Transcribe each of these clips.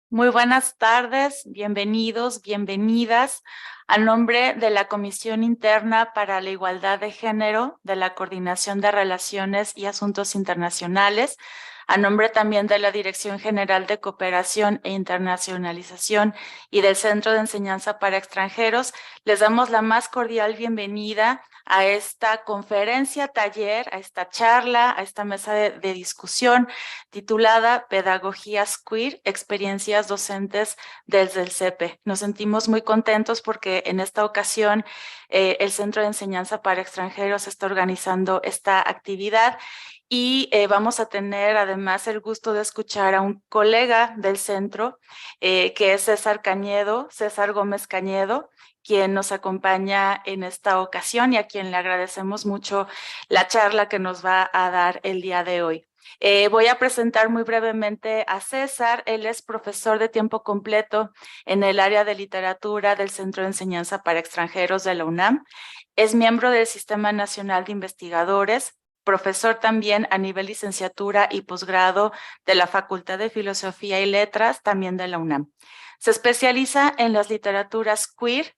Muy buenas tardes, bienvenidos, bienvenidas. A nombre de la Comisión Interna para la Igualdad de Género de la Coordinación de Relaciones y Asuntos Internacionales, a nombre también de la Dirección General de Cooperación e Internacionalización y del Centro de Enseñanza para Extranjeros, les damos la más cordial bienvenida a esta conferencia, taller, a esta charla, a esta mesa de discusión titulada Pedagogías Queer, Experiencias Docentes desde el CEPE. Nos sentimos muy contentos porque en esta ocasión el Centro de Enseñanza para Extranjeros está organizando esta actividad y vamos a tener además el gusto de escuchar a un colega del centro, que es César Gómez Cañedo, quien nos acompaña en esta ocasión y a quien le agradecemos mucho la charla que nos va a dar el día de hoy. Voy a presentar muy brevemente a César. Él es profesor de tiempo completo en el área de literatura del Centro de Enseñanza para Extranjeros de la UNAM. Es miembro del Sistema Nacional de Investigadores, profesor también a nivel licenciatura y posgrado de la Facultad de Filosofía y Letras, también de la UNAM. Se especializa en las literaturas queer,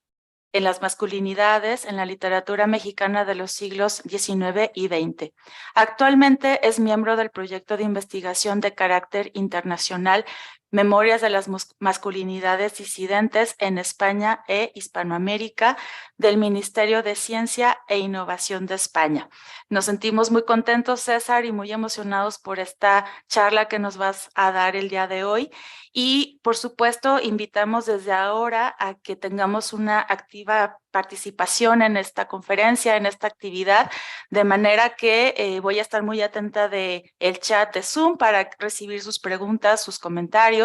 en las masculinidades, en la literatura mexicana de los siglos XIX y XX. Actualmente es miembro del proyecto de investigación de carácter internacional Memorias de las masculinidades disidentes en España e Hispanoamérica del Ministerio de Ciencia e Innovación de España. Nos sentimos muy contentos, César, y muy emocionados por esta charla que nos vas a dar el día de hoy. Y, por supuesto, invitamos desde ahora a que tengamos una activa participación en esta conferencia, en esta actividad, de manera que voy a estar muy atenta del chat de Zoom para recibir sus preguntas, sus comentarios,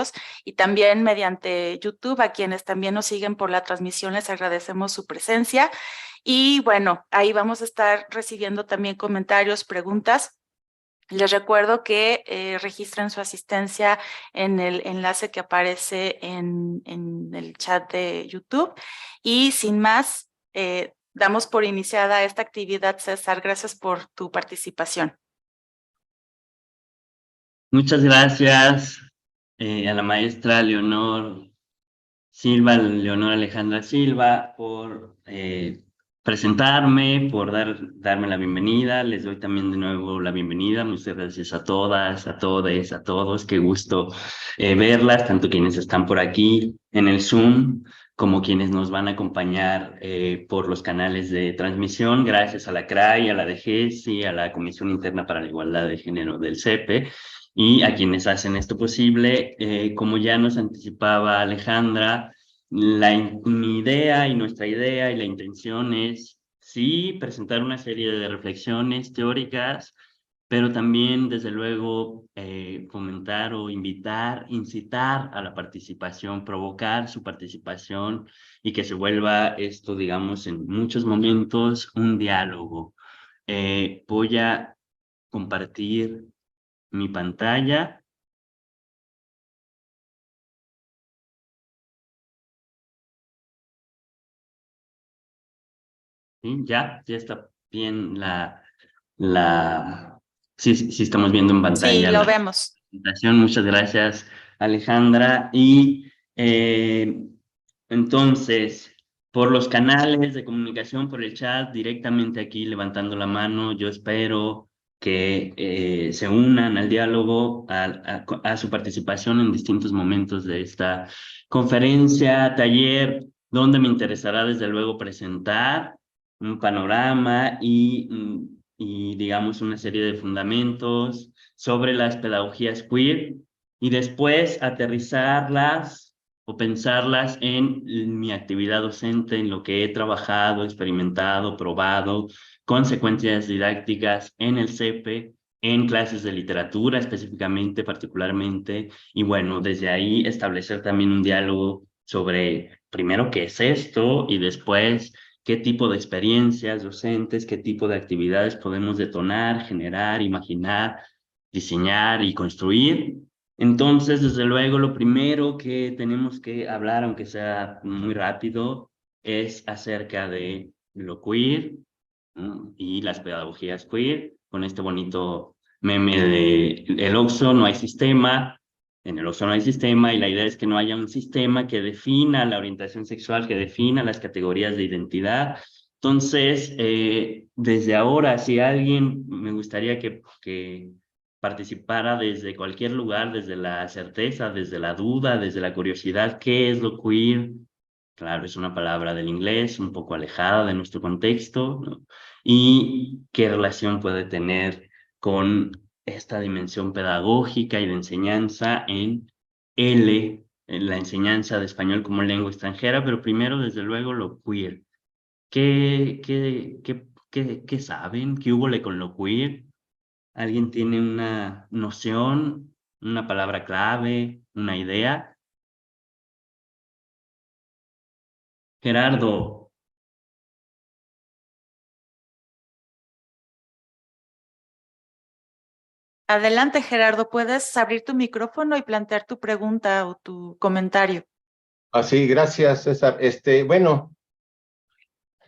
y también mediante YouTube, a quienes también nos siguen por la transmisión, les agradecemos su presencia. Y bueno, ahí vamos a estar recibiendo también comentarios, preguntas. Les recuerdo que registren su asistencia en el enlace que aparece en el chat de YouTube. Y sin más, damos por iniciada esta actividad, César. Gracias por tu participación. Muchas gracias a la maestra Leonor Alejandra Silva, por presentarme, por darme la bienvenida. Les doy también de nuevo la bienvenida. Muchas gracias a todas, a todes, a todos. Qué gusto verlas, tanto quienes están por aquí en el Zoom como quienes nos van a acompañar por los canales de transmisión. Gracias a la CRAI, a la DGES y a la Comisión Interna para la Igualdad de Género del CEPE y a quienes hacen esto posible. Como ya nos anticipaba Alejandra, mi idea y nuestra idea y la intención es, sí, presentar una serie de reflexiones teóricas, pero también, desde luego, fomentar o invitar, incitar a la participación, provocar su participación y que se vuelva esto, digamos, en muchos momentos un diálogo. Voy a compartir mi pantalla. ¿Sí? Ya está bien sí, estamos viendo en Sí, pantalla lo la vemos. presentación. Muchas gracias, Alejandra. Y entonces, por los canales de comunicación, por el chat, directamente aquí levantando la mano, yo espero que se unan al diálogo, a su participación en distintos momentos de esta conferencia, taller, donde me interesará desde luego presentar un panorama y digamos una serie de fundamentos sobre las pedagogías queer y después aterrizarlas o pensarlas en mi actividad docente, en lo que he trabajado, experimentado, probado, consecuencias didácticas en el CEPE, en clases de literatura específicamente, particularmente, y bueno, desde ahí establecer también un diálogo sobre, primero, qué es esto y después qué tipo de experiencias docentes, qué tipo de actividades podemos detonar, generar, imaginar, diseñar y construir. Entonces, desde luego, lo primero que tenemos que hablar, aunque sea muy rápido, es acerca de lo queer, ¿no? Y las pedagogías queer, con este bonito meme de el Oxxo, no hay sistema. En el oso no hay sistema y la idea es que no haya un sistema que defina la orientación sexual, que defina las categorías de identidad. Entonces, desde ahora, si alguien me gustaría que participara desde cualquier lugar, desde la certeza, desde la duda, desde la curiosidad, ¿qué es lo queer? Claro, es una palabra del inglés un poco alejada de nuestro contexto, ¿no? Y qué relación puede tener con esta dimensión pedagógica y de enseñanza en la enseñanza de español como lengua extranjera, pero primero, desde luego, lo queer. ¿Qué saben? ¿Qué hubo con lo queer? ¿Alguien tiene una noción, una palabra clave, una idea? Gerardo. Adelante, Gerardo, puedes abrir tu micrófono y plantear tu pregunta o tu comentario. Sí, gracias, César. Bueno,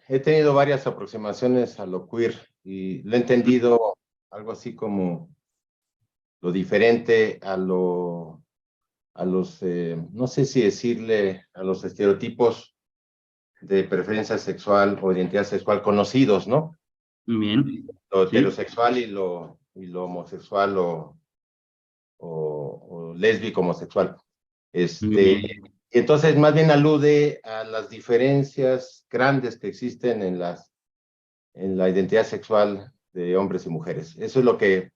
he tenido varias aproximaciones a lo queer y lo he entendido algo así como lo diferente a los, no sé si decirle, a los estereotipos de preferencia sexual o identidad sexual conocidos, ¿no? Muy bien. Lo Sí. heterosexual y lo homosexual o lésbico homosexual. Muy bien. Entonces, más bien alude a las diferencias grandes que existen en la identidad sexual de hombres y mujeres. Eso es lo que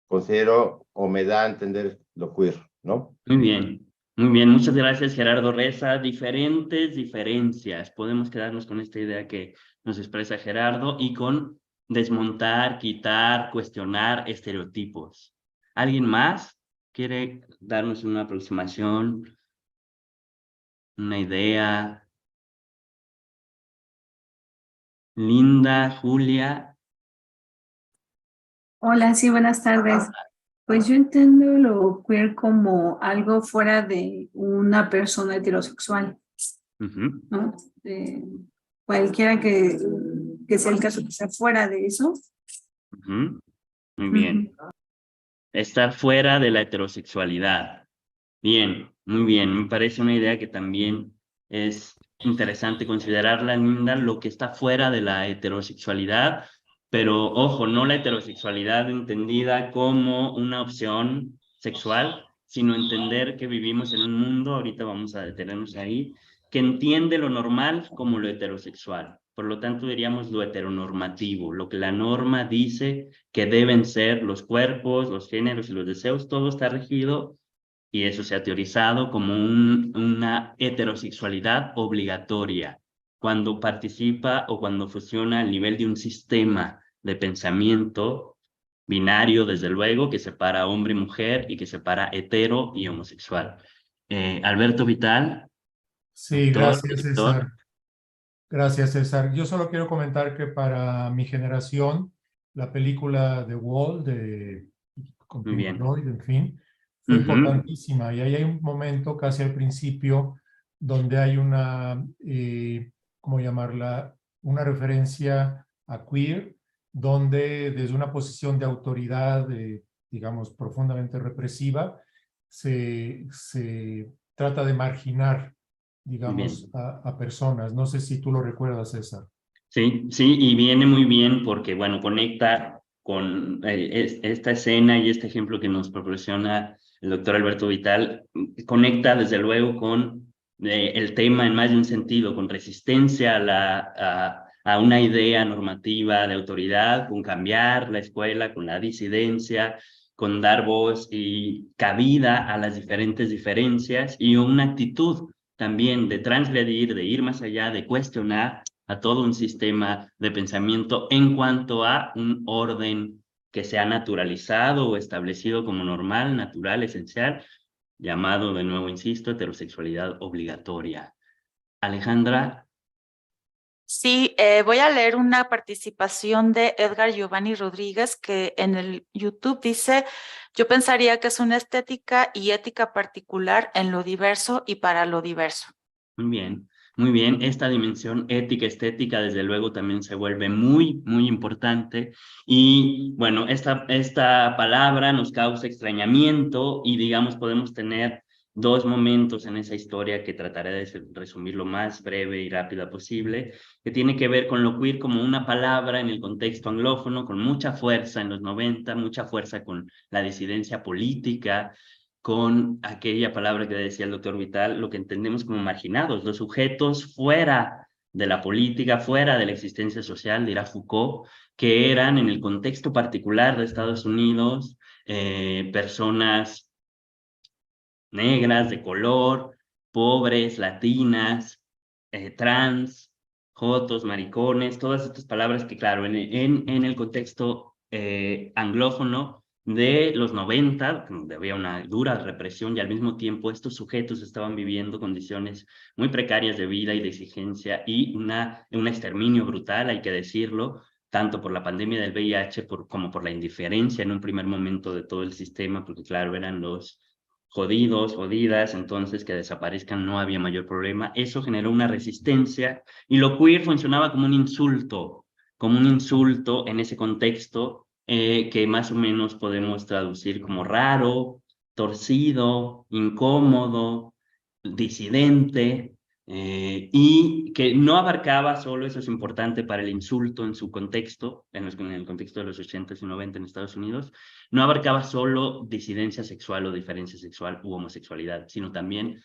considero o me da a entender lo queer, ¿no? Muy bien. Muy bien. Muchas gracias, Gerardo Reza. Diferentes diferencias. Podemos quedarnos con esta idea que nos expresa Gerardo y con desmontar, quitar, cuestionar estereotipos. ¿Alguien más quiere darnos una aproximación, una idea? Linda, Julia. Hola, sí, buenas tardes. Pues yo entiendo lo queer como algo fuera de una persona heterosexual, Ujú, ¿no? Cualquiera que sea el caso, que sea fuera de eso. ujú. Muy bien. Estar fuera de la heterosexualidad. Bien, muy bien. Me parece una idea que también es interesante considerarla, Linda, lo que está fuera de la heterosexualidad, pero ojo, no la heterosexualidad entendida como una opción sexual, sino entender que vivimos en un mundo, ahorita vamos a detenernos ahí, que entiende lo normal como lo heterosexual. Por lo tanto, diríamos lo heteronormativo, lo que la norma dice que deben ser los cuerpos, los géneros y los deseos, todo está regido y eso se ha teorizado como una heterosexualidad obligatoria, cuando participa o cuando funciona al nivel de un sistema de pensamiento binario, desde luego, que separa hombre y mujer y que separa hetero y homosexual. Alberto Vital, Sí, doctor, gracias, director. César. Gracias, César. Yo solo quiero comentar que para mi generación, la película The Wall con Muy Pink bien. Floyd, en fin, fue importantísima. Y ahí hay un momento casi al principio donde hay ¿cómo llamarla? Una referencia a queer, donde desde una posición de autoridad, digamos, profundamente represiva, se trata de marginar, Muy digamos, bien. a personas. No sé si tú lo recuerdas, César. Sí, sí, y viene muy bien porque, bueno, conecta con esta escena y este ejemplo que nos proporciona el doctor Alberto Vital, conecta desde luego con el tema en más de un sentido, con resistencia a una idea normativa de autoridad, con cambiar la escuela, con la disidencia, con dar voz y cabida a las diferentes diferencias y una actitud también de transgredir, de ir más allá, de cuestionar a todo un sistema de pensamiento en cuanto a un orden que se ha naturalizado o establecido como normal, natural, esencial, llamado, de nuevo, insisto, heterosexualidad obligatoria. Alejandra. Sí, voy a leer una participación de Edgar Giovanni Rodríguez que en el YouTube dice, yo pensaría que es una estética y ética particular en lo diverso y para lo diverso. Muy bien. Muy bien, esta dimensión ética, estética, desde luego también se vuelve muy, muy importante. Y bueno, esta palabra nos causa extrañamiento y digamos podemos tener dos momentos en esa historia que trataré de resumir lo más breve y rápida posible, que tiene que ver con lo queer como una palabra en el contexto anglófono, con mucha fuerza en los 90, mucha fuerza con la disidencia política, con aquella palabra que decía el doctor Vital, lo que entendemos como marginados, los sujetos fuera de la política, fuera de la existencia social, dirá Foucault, que eran en el contexto particular de Estados Unidos, personas negras, de color, pobres, latinas, trans, jotos, maricones, todas estas palabras que, claro, en el contexto anglófono de los 90, donde había una dura represión y al mismo tiempo estos sujetos estaban viviendo condiciones muy precarias de vida y de exigencia y un exterminio brutal, hay que decirlo, tanto por la pandemia del VIH como por la indiferencia en un primer momento de todo el sistema, porque claro, eran los jodidos, jodidas, entonces que desaparezcan no había mayor problema. Eso generó una resistencia y lo queer funcionaba como un insulto en ese contexto que más o menos podemos traducir como raro, torcido, incómodo, disidente, y que no abarcaba solo, eso es importante para el insulto en su contexto, en el contexto de los 80s y 90 en Estados Unidos, no abarcaba solo disidencia sexual o diferencia sexual u homosexualidad, sino también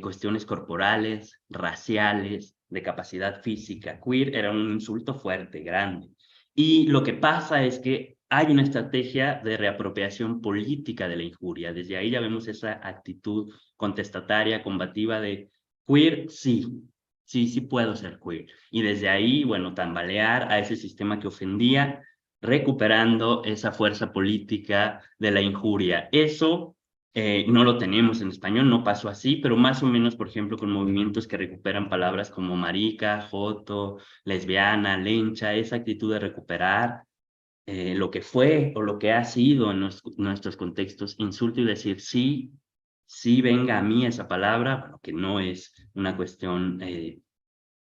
cuestiones corporales, raciales, de capacidad física. Queer era un insulto fuerte, grande. Y lo que pasa es que hay una estrategia de reapropiación política de la injuria. Desde ahí ya vemos esa actitud contestataria, combativa de queer, sí, sí puedo ser queer. Y desde ahí, bueno, tambalear a ese sistema que ofendía, recuperando esa fuerza política de la injuria. Eso no lo tenemos en español, no pasó así, pero más o menos, por ejemplo, con movimientos que recuperan palabras como marica, joto, lesbiana, lencha, esa actitud de recuperar lo que fue o lo que ha sido en nuestros contextos, insulto y decir sí, sí venga a mí esa palabra, bueno, que no es una cuestión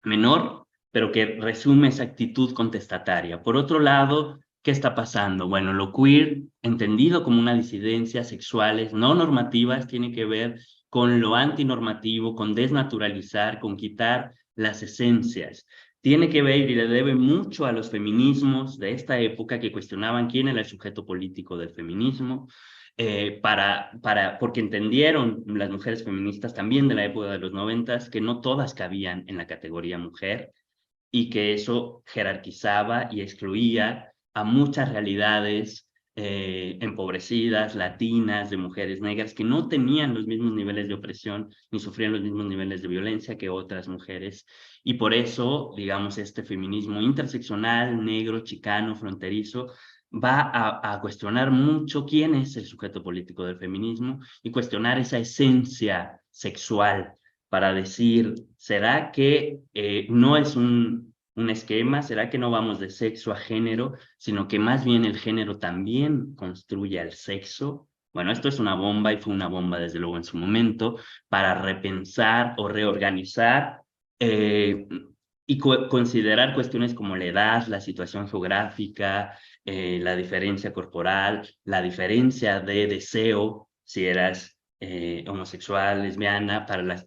menor, pero que resume esa actitud contestataria. Por otro lado, ¿qué está pasando? Bueno, lo queer, entendido como una disidencia sexuales no normativas, tiene que ver con lo antinormativo, con desnaturalizar, con quitar las esencias. Tiene que ver y le debe mucho a los feminismos de esta época que cuestionaban quién era el sujeto político del feminismo, porque entendieron las mujeres feministas también de la época de los 90 que no todas cabían en la categoría mujer y que eso jerarquizaba y excluía a muchas realidades empobrecidas, latinas, de mujeres negras, que no tenían los mismos niveles de opresión ni sufrían los mismos niveles de violencia que otras mujeres. Y por eso, digamos, este feminismo interseccional, negro, chicano, fronterizo, va a cuestionar mucho quién es el sujeto político del feminismo y cuestionar esa esencia sexual para decir, ¿será que no es un esquema? ¿Será que no vamos de sexo a género, sino que más bien el género también construye al sexo? Bueno, esto es una bomba y fue una bomba desde luego en su momento para repensar o reorganizar y considerar cuestiones como la edad, la situación geográfica, la diferencia corporal, la diferencia de deseo, si eras homosexual, lesbiana,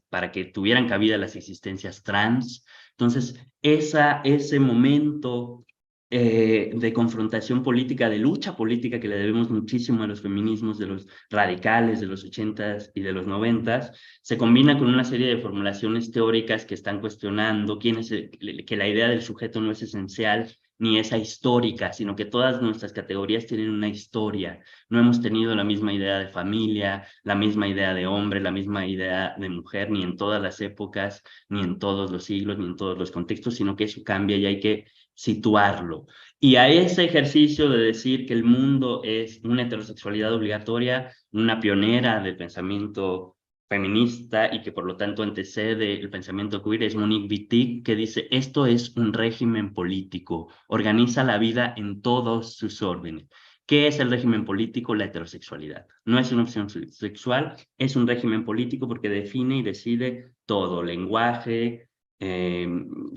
para que tuvieran cabida las existencias trans. Entonces, ese momento de confrontación política, de lucha política que le debemos muchísimo a los feminismos de los radicales de los 80s y de los 90s, se combina con una serie de formulaciones teóricas que están cuestionando que la idea del sujeto no es esencial ni esa histórica, sino que todas nuestras categorías tienen una historia. No hemos tenido la misma idea de familia, la misma idea de hombre, la misma idea de mujer, ni en todas las épocas, ni en todos los siglos, ni en todos los contextos, sino que eso cambia y hay que situarlo. Y a ese ejercicio de decir que el mundo es una heterosexualidad obligatoria, una pionera del pensamiento feminista y que por lo tanto antecede el pensamiento queer es Monique Wittig, que dice, esto es un régimen político, organiza la vida en todos sus órdenes. ¿Qué es el régimen político? La heterosexualidad. No es una opción sexual, es un régimen político porque define y decide todo, lenguaje,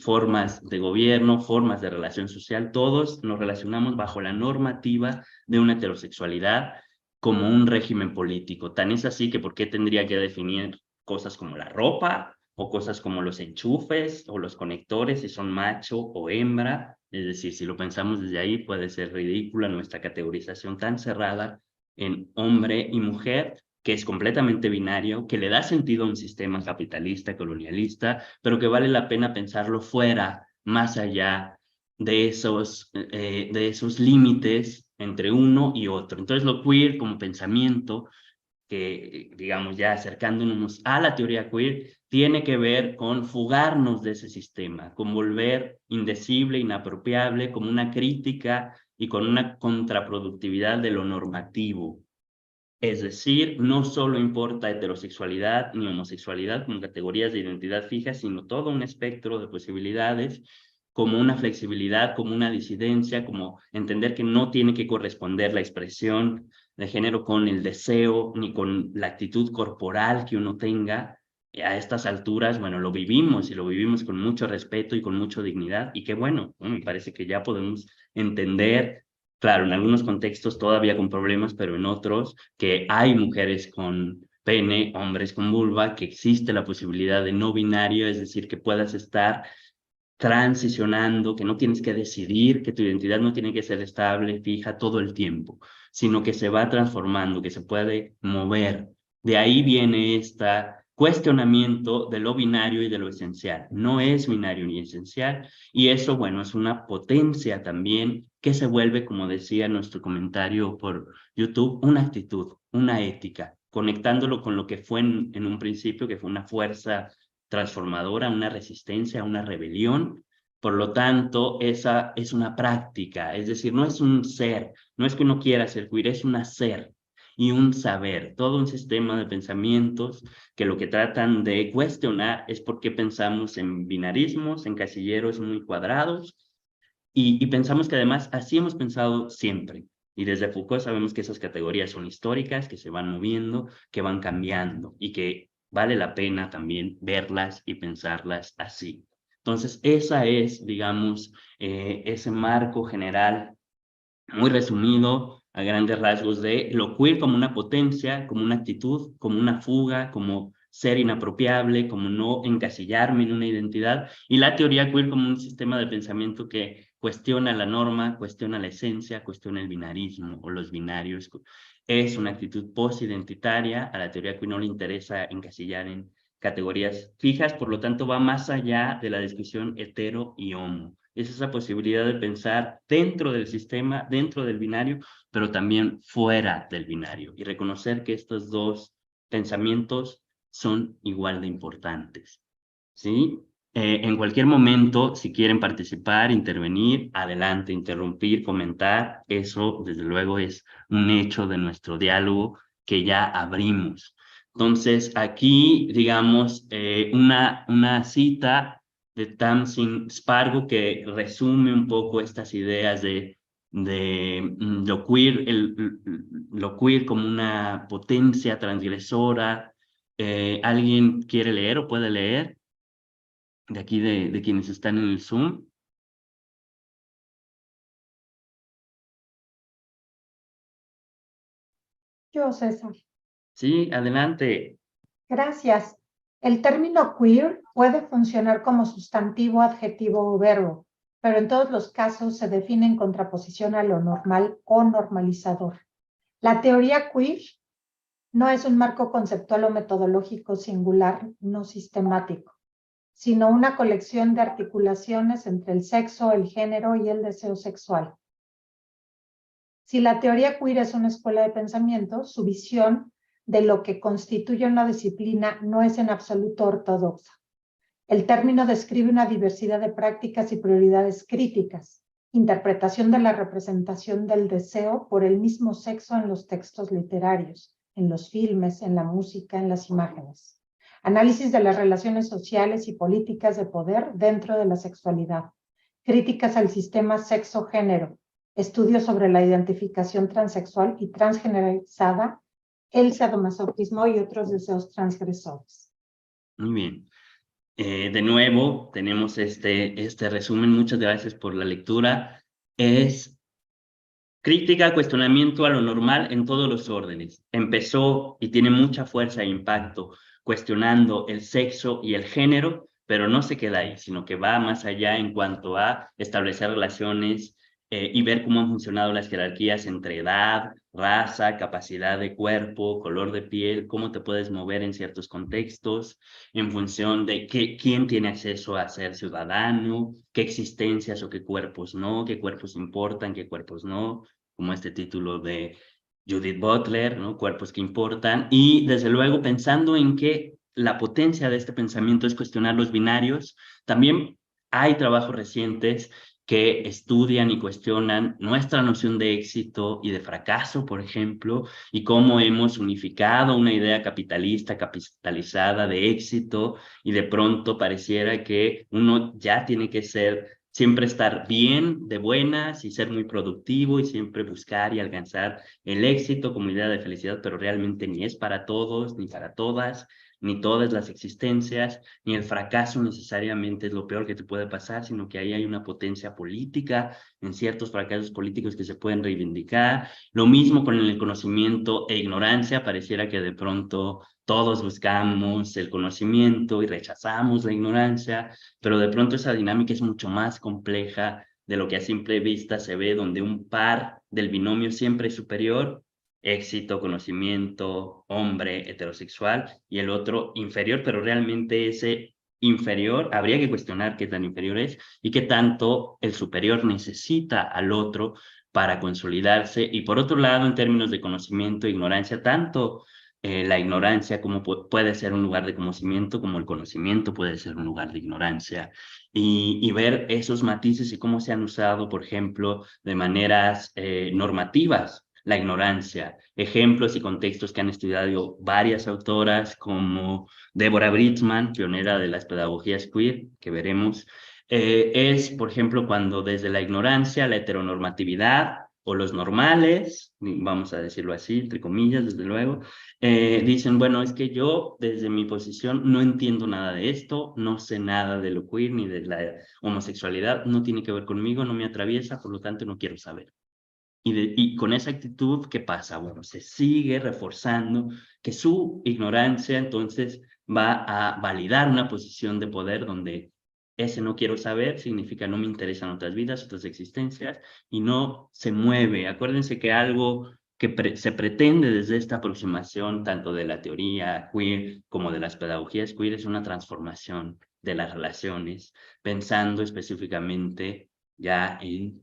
formas de gobierno, formas de relación social, todos nos relacionamos bajo la normativa de una heterosexualidad como un régimen político. Tan es así que ¿por qué tendría que definir cosas como la ropa o cosas como los enchufes o los conectores si son macho o hembra? Es decir, si lo pensamos desde ahí puede ser ridícula nuestra categorización tan cerrada en hombre y mujer, que es completamente binario, que le da sentido a un sistema capitalista, colonialista, pero que vale la pena pensarlo fuera, más allá de esos límites entre uno y otro. Entonces lo queer como pensamiento, que digamos ya acercándonos a la teoría queer, tiene que ver con fugarnos de ese sistema, con volver indecible, inapropiable, como una crítica y con una contraproductividad de lo normativo. Es decir, no solo importa heterosexualidad ni homosexualidad como categorías de identidad fija, sino todo un espectro de posibilidades, como una flexibilidad, como una disidencia, como entender que no tiene que corresponder la expresión de género con el deseo ni con la actitud corporal que uno tenga. A estas alturas, bueno, lo vivimos y lo vivimos con mucho respeto y con mucha dignidad, y qué bueno, ¿no? Me parece que ya podemos entender. Claro, en algunos contextos todavía con problemas, pero en otros que hay mujeres con pene, hombres con vulva, que existe la posibilidad de no binario, es decir, que puedas estar transicionando, que no tienes que decidir, que tu identidad no tiene que ser estable, fija todo el tiempo, sino que se va transformando, que se puede mover. De ahí viene este cuestionamiento de lo binario y de lo esencial. No es binario ni esencial, y eso, bueno, es una potencia también que se vuelve, como decía nuestro comentario por YouTube, una actitud, una ética, conectándolo con lo que fue en un principio, que fue una fuerza transformadora, una resistencia, una rebelión. Por lo tanto, esa es una práctica, es decir, no es un ser, no es que uno quiera ser queer, es un hacer y un saber, todo un sistema de pensamientos que lo que tratan de cuestionar es por qué pensamos en binarismos, en casilleros muy cuadrados, y pensamos que además así hemos pensado siempre. Y desde Foucault sabemos que esas categorías son históricas, que se van moviendo, que van cambiando y que vale la pena también verlas y pensarlas así. Entonces, esa es, digamos, ese marco general muy resumido a grandes rasgos de lo queer como una potencia, como una actitud, como una fuga, como ser inapropiable, como no encasillarme en una identidad, y la teoría queer como un sistema de pensamiento que cuestiona la norma, cuestiona la esencia, cuestiona el binarismo o los binarios. Es una actitud posidentitaria, a la teoría queer no le interesa encasillar en categorías fijas, por lo tanto va más allá de la discusión hetero y homo. Es esa posibilidad de pensar dentro del sistema, dentro del binario, pero también fuera del binario, y reconocer que estos dos pensamientos son igual de importantes, ¿sí? En cualquier momento, si quieren participar, intervenir, adelante, interrumpir, comentar, eso desde luego es un hecho de nuestro diálogo que ya abrimos. Entonces, aquí, digamos, una cita de Tamsin Spargo que resume un poco estas ideas de lo queer, lo queer como una potencia transgresora. ¿Alguien quiere leer o puede leer? De aquí de quienes están en el Zoom. Yo, César. Sí, adelante. Gracias. El término queer puede funcionar como sustantivo, adjetivo o verbo, pero en todos los casos se define en contraposición a lo normal o normalizador. La teoría queer no es un marco conceptual o metodológico singular, no sistemático, sino una colección de articulaciones entre el sexo, el género y el deseo sexual. Si la teoría queer es una escuela de pensamiento, su visión de lo que constituye una disciplina no es en absoluto ortodoxa. El término describe una diversidad de prácticas y prioridades críticas, interpretación de la representación del deseo por el mismo sexo en los textos literarios, en los filmes, en la música, en las imágenes. Análisis de las relaciones sociales y políticas de poder dentro de la sexualidad. Críticas al sistema sexo-género. Estudios sobre la identificación transexual y transgeneralizada, el sadomasoquismo y otros deseos transgresores. Muy bien. de nuevo, tenemos este resumen. Muchas gracias por la lectura. Es crítica, cuestionamiento a lo normal en todos los órdenes. Empezó y tiene mucha fuerza e impacto cuestionando el sexo y el género, pero no se queda ahí, sino que va más allá en cuanto a establecer relaciones y ver cómo han funcionado las jerarquías entre edad, raza, capacidad de cuerpo, color de piel, cómo te puedes mover en ciertos contextos, en función de quién tiene acceso a ser ciudadano, qué existencias o qué cuerpos no, qué cuerpos importan, qué cuerpos no, como este título de Judith Butler, ¿no? Cuerpos que importan, y desde luego pensando en que la potencia de este pensamiento es cuestionar los binarios. También hay trabajos recientes que estudian y cuestionan nuestra noción de éxito y de fracaso, por ejemplo, y cómo hemos unificado una idea capitalista, capitalizada de éxito, y de pronto pareciera que uno ya tiene que siempre estar bien, de buenas, y ser muy productivo, y siempre buscar y alcanzar el éxito como idea de felicidad, pero realmente ni es para todos, ni para todas, ni todas las existencias, ni el fracaso necesariamente es lo peor que te puede pasar, sino que ahí hay una potencia política en ciertos fracasos políticos que se pueden reivindicar. Lo mismo con el conocimiento e ignorancia. Pareciera que de pronto todos buscamos el conocimiento y rechazamos la ignorancia, pero de pronto esa dinámica es mucho más compleja de lo que a simple vista se ve, donde un par del binomio siempre es superior, éxito, conocimiento, hombre, heterosexual, y el otro inferior, pero realmente ese inferior, habría que cuestionar qué tan inferior es y qué tanto el superior necesita al otro para consolidarse. Y por otro lado, en términos de conocimiento e ignorancia, tanto la ignorancia como puede ser un lugar de conocimiento, como el conocimiento puede ser un lugar de ignorancia, y ver esos matices y cómo se han usado, por ejemplo, de maneras normativas la ignorancia. Ejemplos y contextos que han estudiado varias autoras como Deborah Britzman, pionera de las pedagogías queer, que veremos, es, por ejemplo, cuando desde la ignorancia, la heteronormatividad o los normales, vamos a decirlo así, entre comillas, desde luego, dicen, bueno, es que yo desde mi posición no entiendo nada de esto, no sé nada de lo queer ni de la homosexualidad, no tiene que ver conmigo, no me atraviesa, por lo tanto no quiero saber. Y con esa actitud, ¿qué pasa? Bueno, se sigue reforzando que su ignorancia entonces va a validar una posición de poder donde ese no quiero saber significa no me interesan otras vidas, otras existencias, y no se mueve. Acuérdense que algo que se pretende desde esta aproximación, tanto de la teoría queer como de las pedagogías queer, es una transformación de las relaciones, pensando específicamente ya en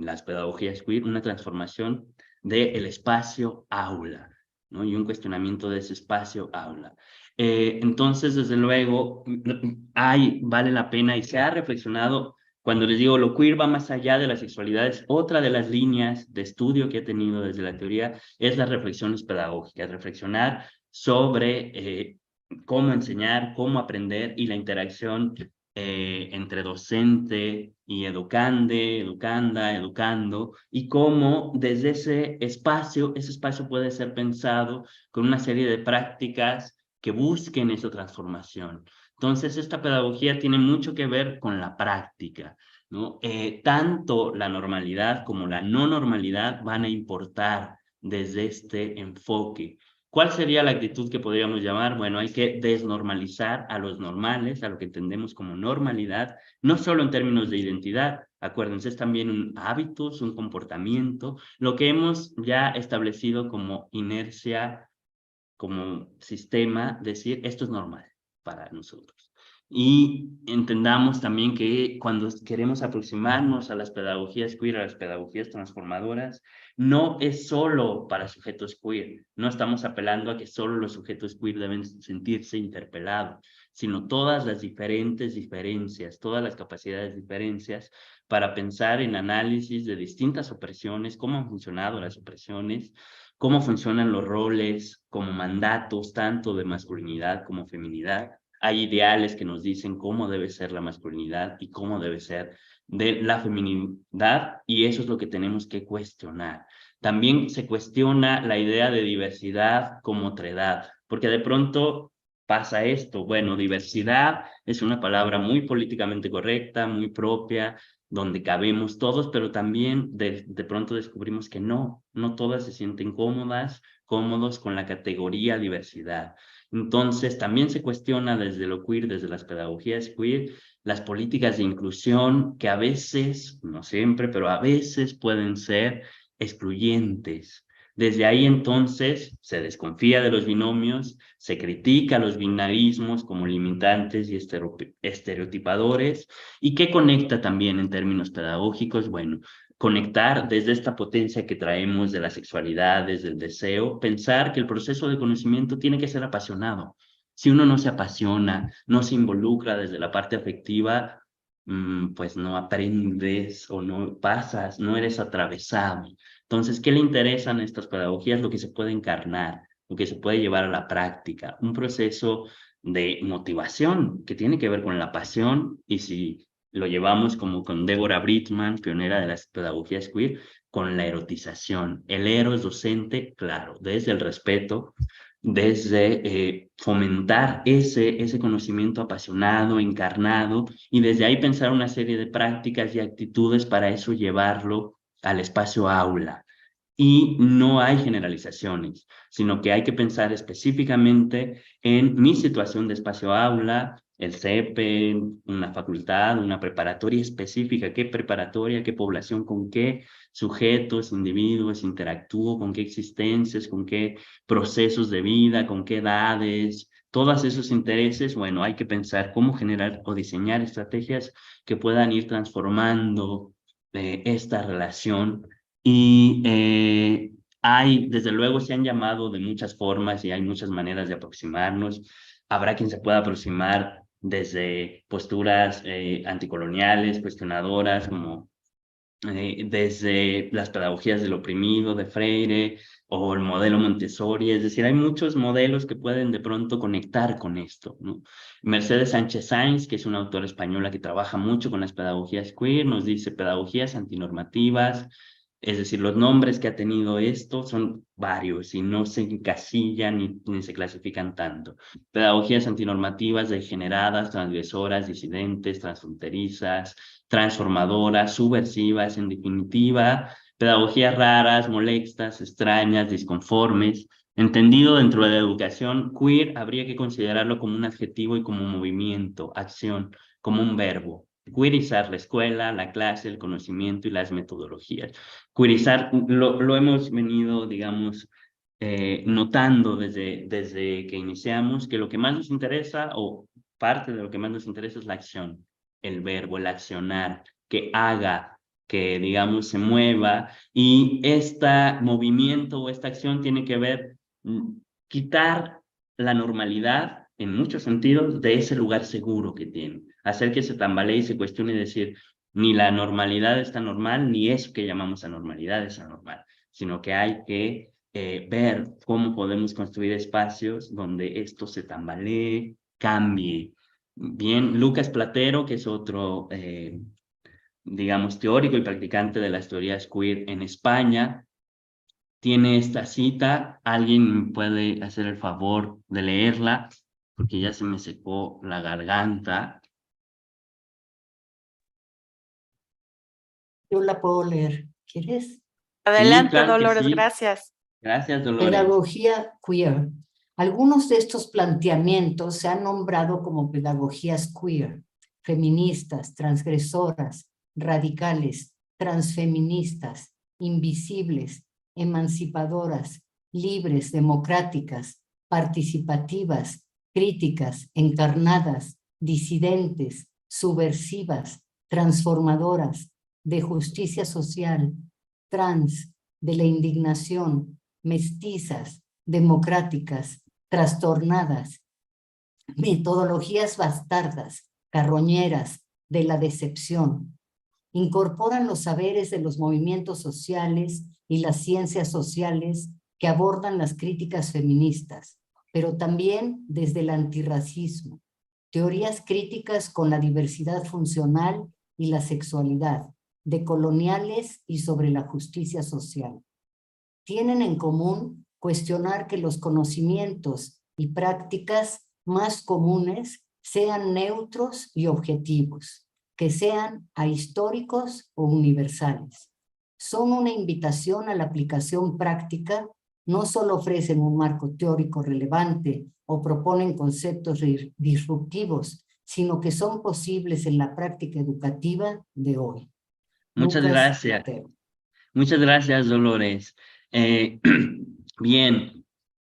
las pedagogías queer, una transformación del espacio aula, ¿no? Y un cuestionamiento de ese espacio aula. Entonces, desde luego, vale la pena y se ha reflexionado. Cuando les digo lo queer va más allá de las sexualidades, otra de las líneas de estudio que he tenido desde la teoría es las reflexiones pedagógicas, reflexionar sobre cómo enseñar, cómo aprender y la interacción entre docente y educande, educanda, educando, y cómo desde ese espacio puede ser pensado con una serie de prácticas que busquen esa transformación. Entonces, esta pedagogía tiene mucho que ver con la práctica, ¿no? Tanto la normalidad como la no normalidad van a importar desde este enfoque. ¿Cuál sería la actitud que podríamos llamar? Bueno, hay que desnormalizar a los normales, a lo que entendemos como normalidad, no solo en términos de identidad. Acuérdense, es también un hábito, es un comportamiento, lo que hemos ya establecido como inercia, como sistema, decir esto es normal para nosotros. Y entendamos también que cuando queremos aproximarnos a las pedagogías queer, a las pedagogías transformadoras, no es solo para sujetos queer, no estamos apelando a que solo los sujetos queer deben sentirse interpelados, sino todas las diferentes diferencias, todas las capacidades diferencias para pensar en análisis de distintas opresiones, cómo han funcionado las opresiones, cómo funcionan los roles como mandatos, tanto de masculinidad como feminidad. Hay ideales que nos dicen cómo debe ser la masculinidad y cómo debe ser de la feminidad, y eso es lo que tenemos que cuestionar. También se cuestiona la idea de diversidad como otredad, porque de pronto pasa esto? Bueno, diversidad es una palabra muy políticamente correcta, muy propia, donde cabemos todos, pero también de pronto descubrimos que no todas se sienten cómodos con la categoría diversidad. Entonces, también se cuestiona desde lo queer, desde las pedagogías queer, las políticas de inclusión que a veces, no siempre, pero a veces pueden ser excluyentes. Desde ahí entonces se desconfía de los binomios, se critica los binarismos como limitantes y estereotipadores. ¿Y qué conecta también en términos pedagógicos? Bueno, conectar desde esta potencia que traemos de la sexualidad, desde el deseo, pensar que el proceso de conocimiento tiene que ser apasionado. Si uno no se apasiona, no se involucra desde la parte afectiva, pues no aprendes o no pasas, no eres atravesado. Entonces, ¿qué le interesan estas pedagogías? Lo que se puede encarnar, lo que se puede llevar a la práctica, un proceso de motivación que tiene que ver con la pasión, y si lo llevamos como con Deborah Bridgman, pionera de las pedagogías queer, con la erotización. El eros docente, claro, desde el respeto, desde fomentar ese conocimiento apasionado, encarnado, y desde ahí pensar una serie de prácticas y actitudes para eso llevarlo al espacio aula. Y no hay generalizaciones, sino que hay que pensar específicamente en mi situación de espacio aula, el CEPE, una facultad, una preparatoria específica, qué preparatoria, qué población, con qué sujetos, individuos interactúo, con qué existencias, con qué procesos de vida, con qué edades, todos esos intereses. Bueno, hay que pensar cómo generar o diseñar estrategias que puedan ir transformando esta relación. Y desde luego se han llamado de muchas formas y hay muchas maneras de aproximarnos. Habrá quien se pueda aproximar desde posturas anticoloniales, cuestionadoras, como desde las pedagogías del oprimido de Freire o el modelo Montessori. Es decir, hay muchos modelos que pueden de pronto conectar con esto, ¿no? Mercedes Sánchez Sainz, que es una autora española que trabaja mucho con las pedagogías queer, nos dice pedagogías antinormativas. Es decir, los nombres que ha tenido esto son varios y no se encasillan ni se clasifican tanto. Pedagogías antinormativas degeneradas, transgresoras, disidentes, transfronterizas, transformadoras, subversivas, en definitiva, pedagogías raras, molestas, extrañas, disconformes. Entendido dentro de la educación, queer habría que considerarlo como un adjetivo y como movimiento, acción, como un verbo. Queerizar la escuela, la clase, el conocimiento y las metodologías. Queerizar lo hemos venido, digamos, notando desde que iniciamos, que lo que más nos interesa, o parte de lo que más nos interesa, es la acción, el verbo, el accionar, que haga, que digamos se mueva, y este movimiento o esta acción tiene que ver, quitar la normalidad en muchos sentidos de ese lugar seguro que tiene, hacer que se tambalee y se cuestione y decir, ni la normalidad está normal, ni eso que llamamos anormalidad es anormal, sino que hay que ver cómo podemos construir espacios donde esto se tambalee, cambie. Bien, Lucas Platero, que es otro, digamos, teórico y practicante de las teorías queer en España, tiene esta cita. ¿Alguien puede hacer el favor de leerla? Porque ya se me secó la garganta. Yo la puedo leer. ¿Quieres? Adelante, Sí, claro que Dolores, sí. gracias. Gracias, Dolores. Pedagogía queer. Algunos de estos planteamientos se han nombrado como pedagogías queer, feministas, transgresoras, radicales, transfeministas, invisibles, emancipadoras, libres, democráticas, participativas, críticas, encarnadas, disidentes, subversivas, transformadoras, de justicia social, trans, de la indignación, mestizas, democráticas, trastornadas, metodologías bastardas, carroñeras, de la decepción. Incorporan los saberes de los movimientos sociales y las ciencias sociales que abordan las críticas feministas, pero también desde el antirracismo, teorías críticas con la diversidad funcional y la sexualidad, decoloniales y sobre la justicia social. Tienen en común cuestionar que los conocimientos y prácticas más comunes sean neutros y objetivos, que sean ahistóricos o universales. Son una invitación a la aplicación práctica, no solo ofrecen un marco teórico relevante o proponen conceptos disruptivos, sino que son posibles en la práctica educativa de hoy. Muchas Lucas gracias. Platero. Muchas gracias, Dolores. Bien,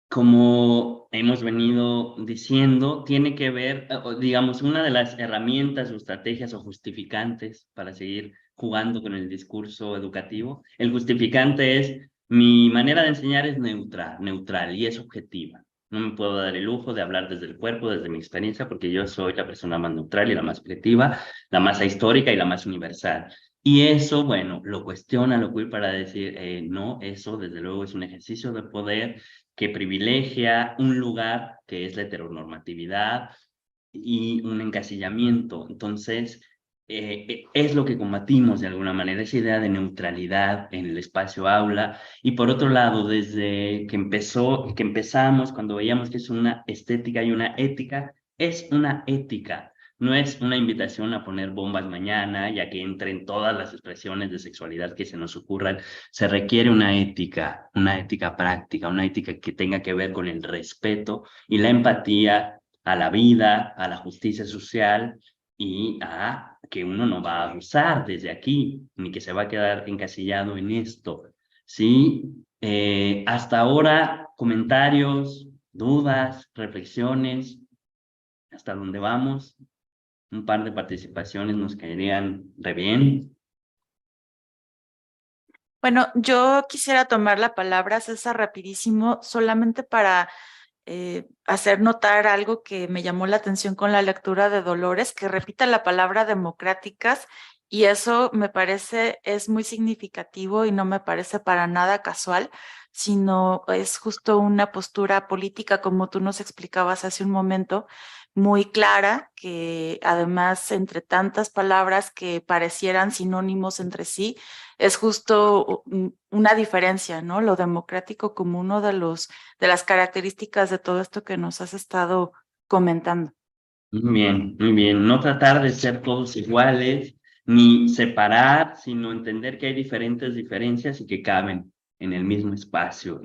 como hemos venido diciendo, tiene que ver, digamos, una de las herramientas o estrategias o justificantes para seguir jugando con el discurso educativo. El justificante es, mi manera de enseñar es neutral y es objetiva. No me puedo dar el lujo de hablar desde el cuerpo, desde mi experiencia, porque yo soy la persona más neutral y la más objetiva, la más histórica y la más universal. Y eso, bueno, lo cuestiona lo queer para decir, no, eso desde luego es un ejercicio de poder que privilegia un lugar que es la heteronormatividad y un encasillamiento. Entonces, es lo que combatimos de alguna manera, esa idea de neutralidad en el espacio aula. Y por otro lado, desde que empezamos, cuando veíamos que es una estética y una ética, es una ética. No es una invitación a poner bombas mañana, ya que entren todas las expresiones de sexualidad que se nos ocurran. Se requiere una ética práctica, una ética que tenga que ver con el respeto y la empatía a la vida, a la justicia social y a que uno no va a abusar desde aquí, ni que se va a quedar encasillado en esto. ¿Sí? Hasta ahora, comentarios, dudas, reflexiones, ¿hasta dónde vamos? Un par de participaciones nos caerían re bien. Bueno, yo quisiera tomar la palabra, César, rapidísimo, solamente para hacer notar algo que me llamó la atención con la lectura de Dolores, que repita la palabra democráticas, y eso me parece es muy significativo y no me parece para nada casual, sino es justo una postura política, como tú nos explicabas hace un momento, muy clara, que además entre tantas palabras que parecieran sinónimos entre sí, es justo una diferencia, ¿no? Lo democrático como uno de las características de todo esto que nos has estado comentando. Muy bien, muy bien. No tratar de ser todos iguales, ni separar, sino entender que hay diferentes diferencias y que caben en el mismo espacio,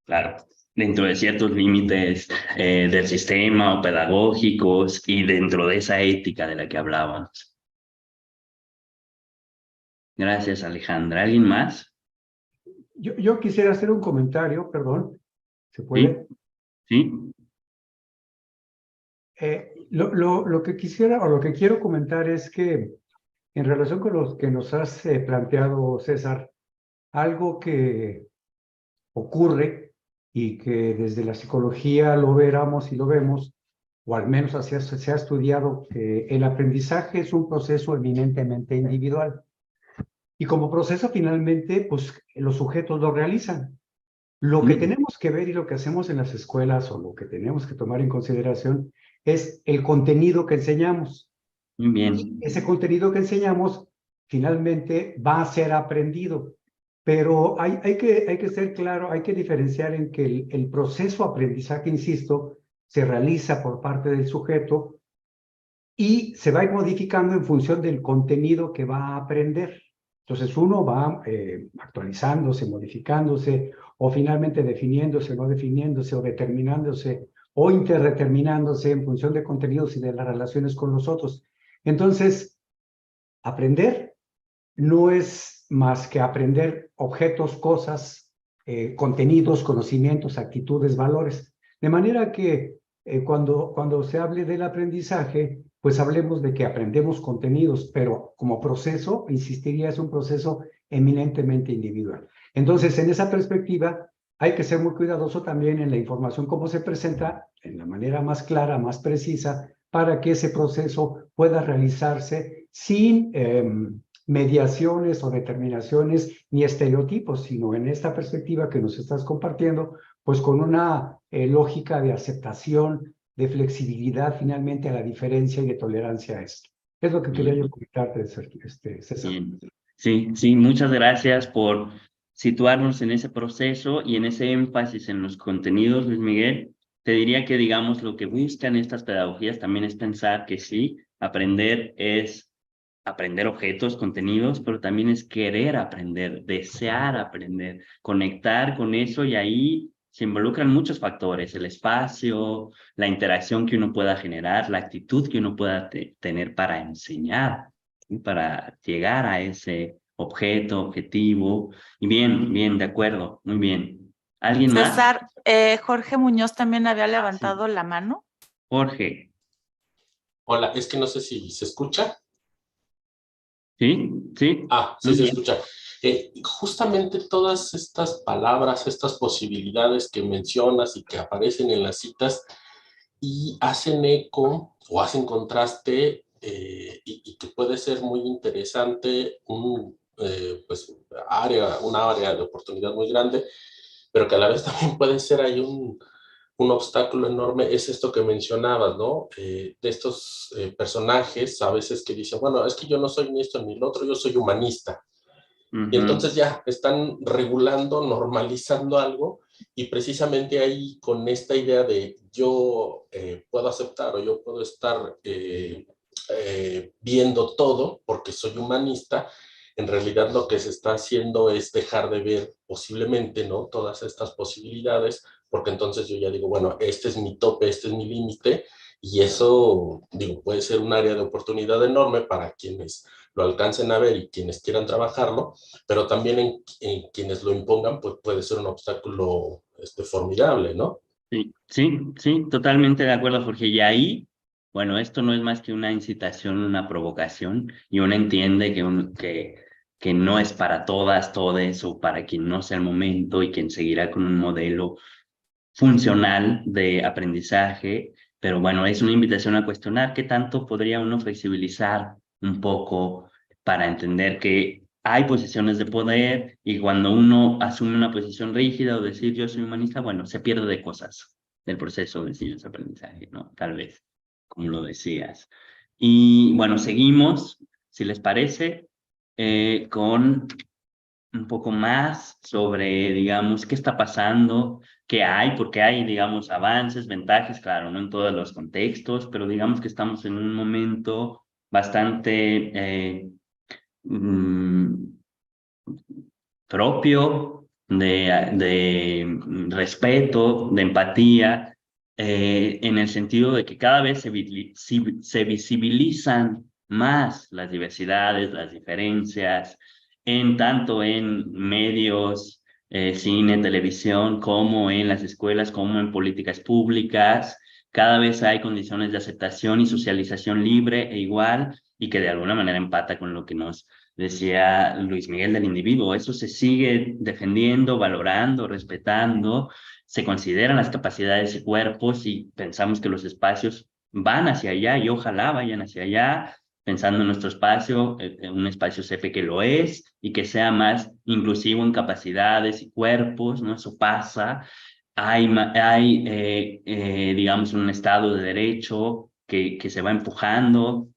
claro, dentro de ciertos límites del sistema o pedagógicos y dentro de esa ética de la que hablábamos. Gracias, Alejandra. ¿Alguien más? Yo quisiera hacer un comentario, perdón. ¿Se puede? Sí. Lo que quisiera o lo que quiero comentar es que en relación con lo que nos has planteado, César, algo que ocurre y que desde la psicología lo veramos y lo vemos, o al menos así se ha estudiado, que el aprendizaje es un proceso eminentemente individual. Y como proceso finalmente, pues los sujetos lo realizan. Lo que tenemos que ver y lo que hacemos en las escuelas o lo que tenemos que tomar en consideración es el contenido que enseñamos. Muy bien. Y ese contenido que enseñamos finalmente va a ser aprendido. Pero hay que ser claro, hay que diferenciar en que el proceso de aprendizaje, insisto, se realiza por parte del sujeto y se va a ir modificando en función del contenido que va a aprender. Entonces uno va actualizándose, modificándose, o finalmente definiéndose, no definiéndose, o determinándose, o interdeterminándose en función de contenidos y de las relaciones con los otros. Entonces, aprender no es más que aprender objetos, cosas, contenidos, conocimientos, actitudes, valores. De manera que cuando se hable del aprendizaje, pues hablemos de que aprendemos contenidos, pero como proceso, insistiría, es un proceso eminentemente individual. Entonces, en esa perspectiva, hay que ser muy cuidadoso también en la información cómo se presenta, en la manera más clara, más precisa, para que ese proceso pueda realizarse sin mediaciones o determinaciones ni estereotipos, sino en esta perspectiva que nos estás compartiendo, pues con una lógica de aceptación, de flexibilidad finalmente a la diferencia y de tolerancia a esto. Es lo que quería yo comentarte, César. Bien. Sí, muchas gracias por situarnos en ese proceso y en ese énfasis en los contenidos, Luis Miguel. te diría que, digamos, lo que buscan estas pedagogías también es pensar que sí, aprender es aprender objetos, contenidos, pero también es querer aprender, desear aprender, conectar con eso, y ahí se involucran muchos factores: el espacio, la interacción que uno pueda generar, la actitud que uno pueda tener para enseñar, ¿sí? Para llegar a ese objeto, objetivo. Y bien, bien, de acuerdo, muy bien. ¿Alguien más? César, Jorge Muñoz también había Sí. levantado la mano. Jorge, Hola, es que no sé si se escucha. ¿sí? Sí, Ah, sí muy se bien. escucha. Justamente todas estas palabras, estas posibilidades que mencionas y que aparecen en las citas y hacen eco o hacen contraste, y que puede ser muy interesante pues, una área de oportunidad muy grande, pero que a la vez también puede ser ahí un obstáculo enorme. Es esto que mencionabas, ¿no? De estos personajes a veces que dicen, bueno, es que yo no soy ni esto ni lo otro, yo soy humanista. Y entonces ya están regulando, normalizando algo, y precisamente ahí con esta idea de yo puedo aceptar o yo puedo estar viendo todo porque soy humanista, en realidad lo que se está haciendo es dejar de ver posiblemente, ¿no? Todas estas posibilidades, porque entonces yo ya digo, bueno, este es mi tope, este es mi límite, y eso, digo, puede ser un área de oportunidad enorme para quienes lo alcancen a ver y quienes quieran trabajarlo, pero también en quienes lo impongan, pues puede ser un obstáculo formidable, ¿no? Sí, sí, sí, totalmente de acuerdo, Jorge. Y ahí, bueno, esto no es más que una incitación, una provocación, y uno entiende que no es para todas, todes, o para quien no sea el momento y quien seguirá con un modelo funcional de aprendizaje. Pero bueno, es una invitación a cuestionar qué tanto podría uno flexibilizar un poco para entender que hay posiciones de poder, y cuando uno asume una posición rígida o decir yo soy humanista, bueno, se pierde de cosas del proceso de enseñanza-aprendizaje, ¿no? Tal vez, como lo decías. Y bueno, seguimos, si les parece, con un poco más sobre, digamos, qué está pasando, qué hay, porque hay, digamos, avances, ventajas, claro, no en todos los contextos, pero digamos que estamos en un momento bastante propio de respeto, de empatía, en el sentido de que cada vez se visibilizan más las diversidades, las diferencias, tanto en medios, cine, televisión, como en las escuelas, como en políticas públicas. Cada vez hay condiciones de aceptación y socialización libre e igual, y que de alguna manera empata con lo que nos decía Luis Miguel, del individuo. Eso se sigue defendiendo, valorando, respetando. Se consideran las capacidades y cuerpos, y pensamos que los espacios van hacia allá, y ojalá vayan hacia allá, pensando en nuestro espacio, en un espacio CEPE que lo es y que sea más inclusivo en capacidades y cuerpos, ¿no? Eso pasa. Digamos, un Estado de Derecho que se va empujando.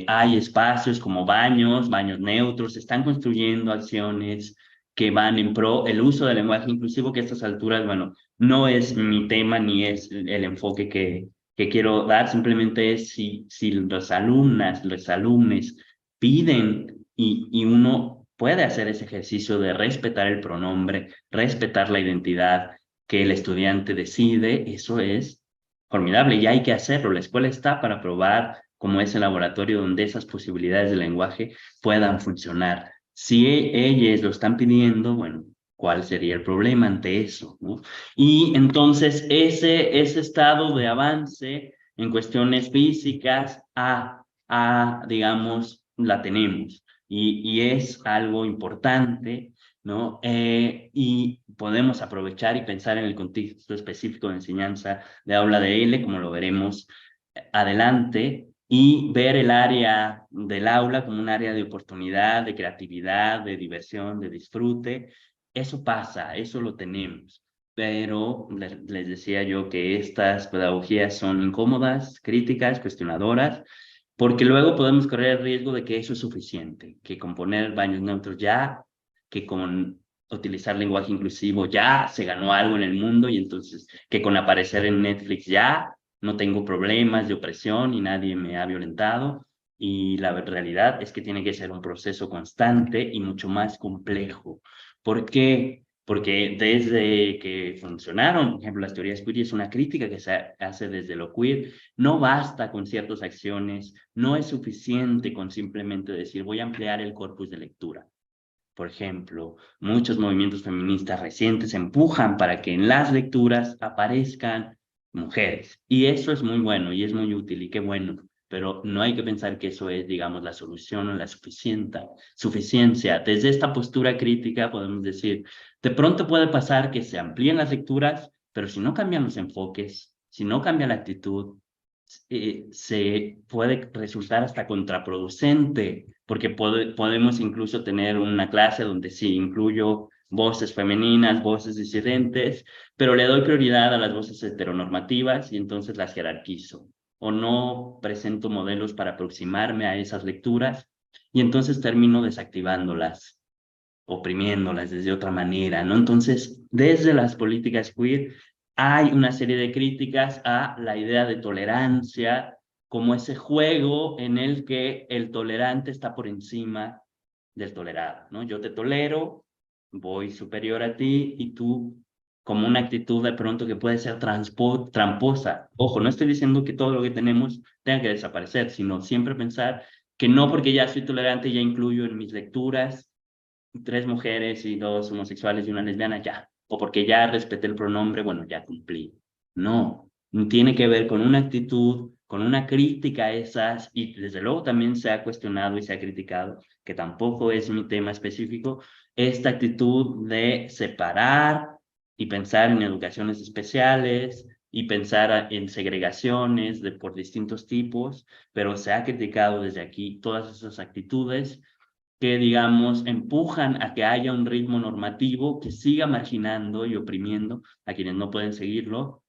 Hay espacios como baños neutros, se están construyendo acciones que van en pro el uso del lenguaje inclusivo, que a estas alturas, bueno, no es mi tema ni es el enfoque que quiero dar. Simplemente es si los alumnas, los alumnos piden, y uno puede hacer ese ejercicio de respetar el pronombre, respetar la identidad que el estudiante decide, eso es formidable y hay que hacerlo. La escuela está para probar como ese laboratorio donde esas posibilidades de lenguaje puedan funcionar. Si ellos lo están pidiendo, bueno, ¿cuál sería el problema ante eso, ¿no? Y entonces ese estado de avance en cuestiones físicas, digamos, la tenemos, y es algo importante, ¿no? Y podemos aprovechar y pensar en el contexto específico de enseñanza de aula de L, como lo veremos adelante, y ver el área del aula como un área de oportunidad, de creatividad, de diversión, de disfrute. Eso pasa, eso lo tenemos. Pero les decía yo que estas pedagogías son incómodas, críticas, cuestionadoras, porque luego podemos correr el riesgo de que eso es suficiente, que con poner baños neutros ya, que con utilizar lenguaje inclusivo ya se ganó algo en el mundo y entonces que con aparecer en Netflix ya no tengo problemas de opresión y nadie me ha violentado. Y la realidad es que tiene que ser un proceso constante y mucho más complejo. ¿Por qué? Porque desde que funcionaron, por ejemplo, las teorías queer, es una crítica que se hace desde lo queer. No basta con ciertas acciones, no es suficiente con simplemente decir voy a ampliar el corpus de lectura. Por ejemplo, muchos movimientos feministas recientes empujan para que en las lecturas aparezcan mujeres. Y eso es muy bueno y es muy útil y qué bueno. Pero no hay que pensar que eso es, digamos, la solución o la suficiencia. Desde esta postura crítica podemos decir, de pronto puede pasar que se amplíen las lecturas, pero si no cambian los enfoques, si no cambia la actitud, se puede resultar hasta contraproducente, porque podemos incluso tener una clase donde sí incluyo voces femeninas, voces disidentes, pero le doy prioridad a las voces heteronormativas y entonces las jerarquizo, o no presento modelos para aproximarme a esas lecturas y entonces termino desactivándolas, oprimiéndolas desde otra manera, ¿no? Entonces, desde las políticas queer hay una serie de críticas a la idea de tolerancia como ese juego en el que el tolerante está por encima del tolerado, ¿no? Yo te tolero, voy superior a ti y tú como una actitud de pronto que puede ser tramposa. Ojo, no estoy diciendo que todo lo que tenemos tenga que desaparecer, sino siempre pensar que no porque ya soy tolerante ya incluyo en mis lecturas 3 mujeres y 2 homosexuales y una lesbiana, ya. O porque ya respeté el pronombre, bueno, ya cumplí. No, tiene que ver con una actitud, con una crítica a esas, y desde luego también se ha cuestionado y se ha criticado, que tampoco es mi tema específico, esta actitud de separar y pensar en educaciones especiales y pensar en segregaciones por distintos tipos, pero se ha criticado desde aquí todas esas actitudes que, digamos, empujan a que haya un ritmo normativo que siga marginando y oprimiendo a quienes no pueden seguirlo,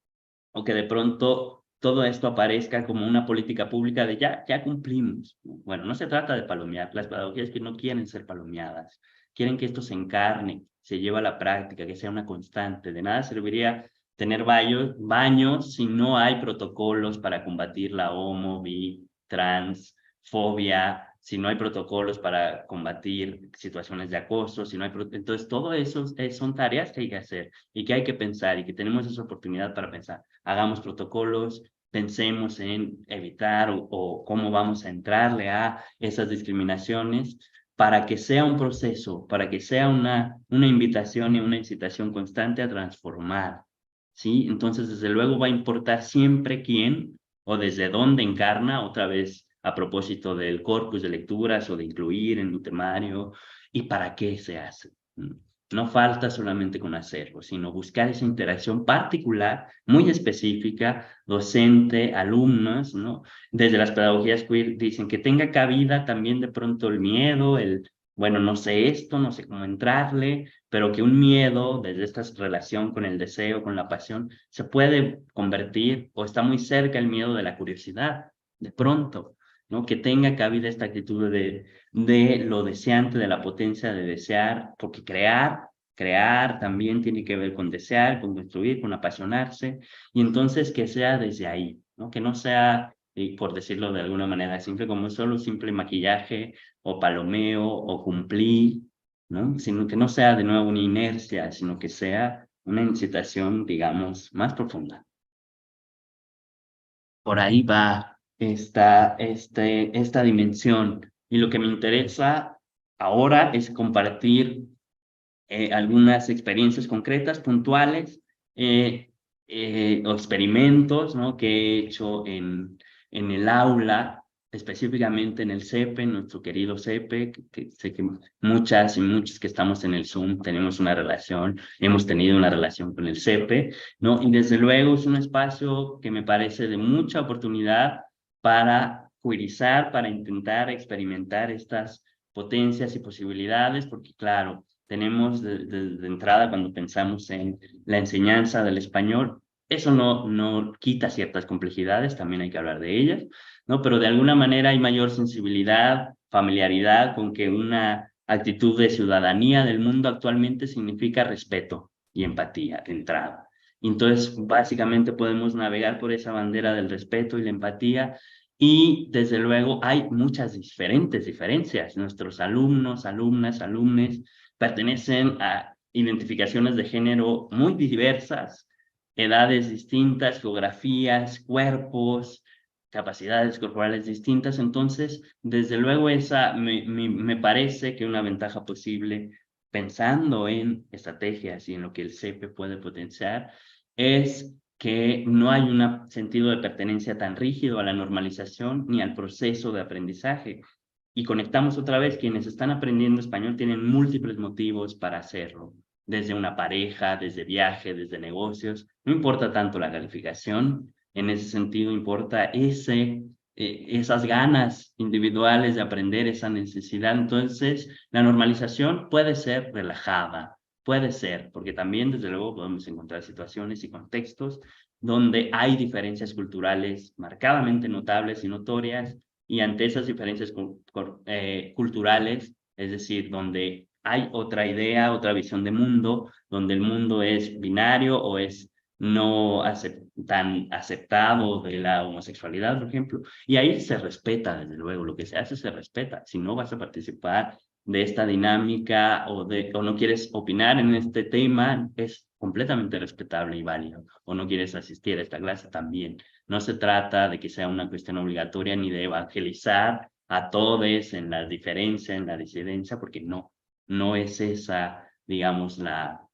o que de pronto todo esto aparezca como una política pública de ya cumplimos. Bueno, no se trata de palomear, las pedagogías que no quieren ser palomeadas, quieren que esto se encarne, se lleve a la práctica, que sea una constante. De nada serviría tener baños si no hay protocolos para combatir la homo, bi, trans, fobia, si no hay protocolos para combatir situaciones de acoso, si no hay entonces todo eso son tareas que hay que hacer y que hay que pensar y que tenemos esa oportunidad para pensar. Hagamos protocolos, pensemos en evitar o cómo vamos a entrarle a esas discriminaciones para que sea un proceso, para que sea una invitación y una incitación constante a transformar, ¿sí? Entonces, desde luego va a importar siempre quién o desde dónde encarna, otra vez a propósito del corpus de lecturas o de incluir en un temario, y para qué se hace. No falta solamente con hacerlo, sino buscar esa interacción particular, muy específica, docente, alumnos, ¿no? Desde las pedagogías queer dicen que tenga cabida también de pronto el miedo, bueno, no sé esto, no sé cómo entrarle, pero que un miedo, desde esta relación con el deseo, con la pasión, se puede convertir, o está muy cerca el miedo de la curiosidad, de pronto, ¿no? Que tenga cabida esta actitud de lo deseante, de la potencia de desear, porque crear también tiene que ver con desear, con construir, con apasionarse, y entonces que sea desde ahí, ¿no? Que no sea, por decirlo de alguna manera simple, como solo simple maquillaje o palomeo o cumplí, ¿no? Sino que no sea de nuevo una inercia, sino que sea una incitación, digamos, más profunda. Por ahí va esta dimensión. Y lo que me interesa ahora es compartir algunas experiencias concretas, puntuales, o experimentos, ¿no? Que he hecho en el aula, específicamente en el CEPE, nuestro querido CEPE, que sé que muchas y muchos que estamos en el Zoom tenemos una relación, hemos tenido una relación con el CEPE, ¿no? Y desde luego es un espacio que me parece de mucha oportunidad para queerizar, para intentar experimentar estas potencias y posibilidades, porque claro, tenemos de entrada cuando pensamos en la enseñanza del español, eso no quita ciertas complejidades, también hay que hablar de ellas, ¿no? Pero de alguna manera hay mayor sensibilidad, familiaridad con que una actitud de ciudadanía del mundo actualmente significa respeto y empatía de entrada. Entonces, básicamente podemos navegar por esa bandera del respeto y la empatía, y desde luego hay muchas diferencias. Nuestros alumnos, alumnas, alumnes pertenecen a identificaciones de género muy diversas, edades distintas, geografías, cuerpos, capacidades corporales distintas. Entonces, desde luego esa me parece que una ventaja posible, pensando en estrategias y en lo que el CEPE puede potenciar, es que no hay un sentido de pertenencia tan rígido a la normalización ni al proceso de aprendizaje. Y conectamos otra vez, quienes están aprendiendo español tienen múltiples motivos para hacerlo, desde una pareja, desde viaje, desde negocios. No importa tanto la calificación, en ese sentido importa esas ganas individuales de aprender, esa necesidad. Entonces, la normalización puede ser relajada, puede ser, porque también, desde luego, podemos encontrar situaciones y contextos donde hay diferencias culturales marcadamente notables y notorias, y ante esas diferencias culturales, es decir, donde hay otra idea, otra visión de mundo, donde el mundo es binario o es no tan aceptado de la homosexualidad, por ejemplo, y ahí se respeta, desde luego, lo que se hace se respeta. Si no vas a participar de esta dinámica o no quieres opinar en este tema, es completamente respetable y válido, o no quieres asistir a esta clase también. No se trata de que sea una cuestión obligatoria ni de evangelizar a todos en la diferencia, en la disidencia, porque no es esa, digamos, la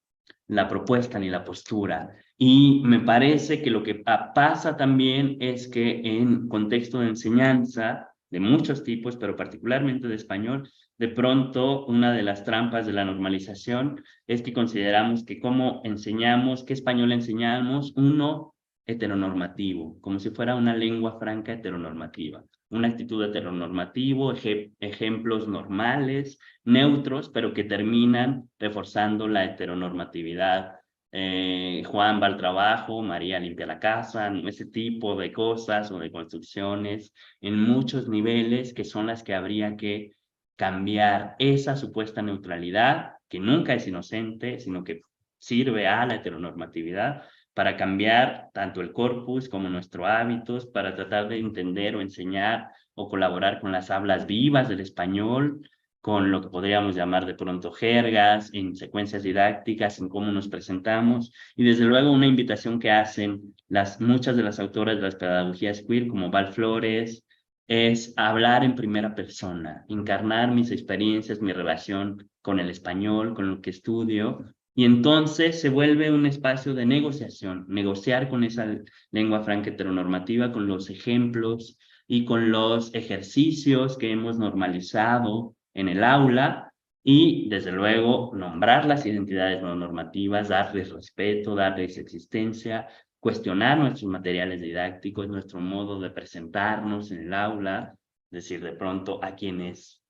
propuesta ni la postura. Y me parece que lo que pasa también es que en contexto de enseñanza de muchos tipos, pero particularmente de español, de pronto una de las trampas de la normalización es que consideramos que cómo enseñamos, qué español enseñamos, uno heteronormativo, como si fuera una lengua franca heteronormativa, una actitud heteronormativo, ejemplos normales, neutros, pero que terminan reforzando la heteronormatividad. Juan va al trabajo, María limpia la casa, ese tipo de cosas o de construcciones en muchos niveles que son las que habría que cambiar. Esa supuesta neutralidad, que nunca es inocente, sino que sirve a la heteronormatividad, para cambiar tanto el corpus como nuestros hábitos, para tratar de entender o enseñar o colaborar con las hablas vivas del español, con lo que podríamos llamar de pronto jergas, en secuencias didácticas, en cómo nos presentamos, y desde luego una invitación que hacen muchas de las autoras de las pedagogías queer, como Val Flores, es hablar en primera persona, encarnar mis experiencias, mi relación con el español, con lo que estudio, y entonces se vuelve un espacio de negociación, negociar con esa lengua franca heteronormativa, con los ejemplos y con los ejercicios que hemos normalizado en el aula, y desde luego nombrar las identidades no normativas, darles respeto, darles existencia, cuestionar nuestros materiales didácticos, nuestro modo de presentarnos en el aula, es decir, de pronto a quienes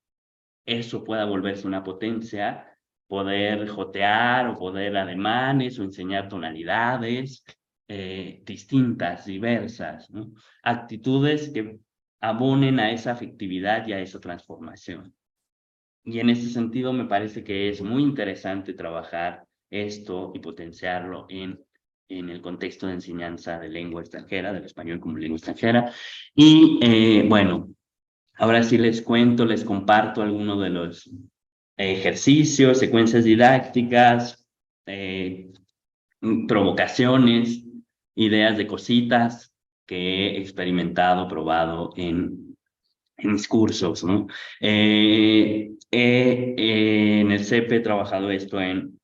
eso pueda volverse una potencia, poder jotear o poder ademanes o enseñar tonalidades distintas, diversas, ¿no? Actitudes que abonen a esa afectividad y a esa transformación. Y en ese sentido me parece que es muy interesante trabajar esto y potenciarlo en el contexto de enseñanza de lengua extranjera, del español como lengua extranjera. Y bueno, ahora sí les cuento, les comparto algunos de los ejercicios, secuencias didácticas, provocaciones, ideas de cositas que he experimentado, probado en mis cursos, ¿no? En el CEPE he trabajado esto en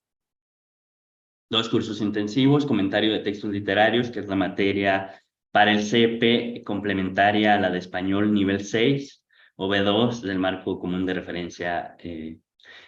2 cursos intensivos, comentario de textos literarios, que es la materia para el CEPE complementaria a la de español nivel 6 o B2 del marco común de referencia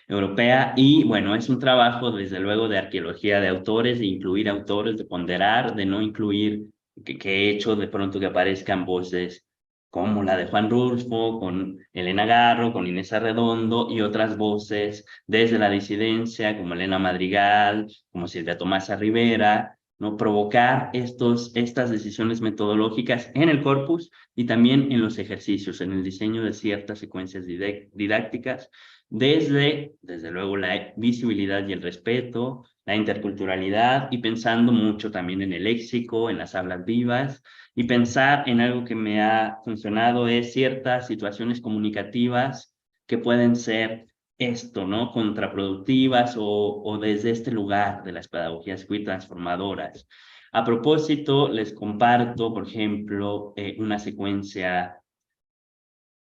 europea. Y bueno, es un trabajo desde luego de arqueología de autores, de incluir autores, de ponderar, de no incluir, que he hecho de pronto que aparezcan voces como la de Juan Rulfo, con Elena Garro, con Inés Arredondo, y otras voces desde la disidencia, como Elena Madrigal, como Silvia Tomasa Rivera, ¿no? Provocar estas decisiones metodológicas en el corpus y también en los ejercicios, en el diseño de ciertas secuencias didácticas, desde luego, la visibilidad y el respeto, la interculturalidad, y pensando mucho también en el léxico, en las hablas vivas, y pensar en algo que me ha funcionado es ciertas situaciones comunicativas que pueden ser esto, ¿no? Contraproductivas o desde este lugar de las pedagogías queer transformadoras. A propósito, les comparto, por ejemplo, una secuencia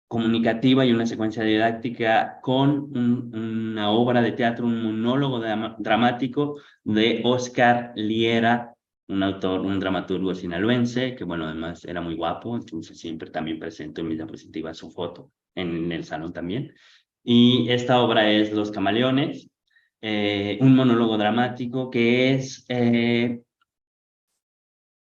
comunicativa y una secuencia didáctica con una obra de teatro, un monólogo dramático de Oscar Liera, un autor, un dramaturgo sinaloense, que bueno, además era muy guapo, entonces siempre también presento en mis diapositivas su foto, en el salón también. Y esta obra es Los Camaleones, un monólogo dramático que es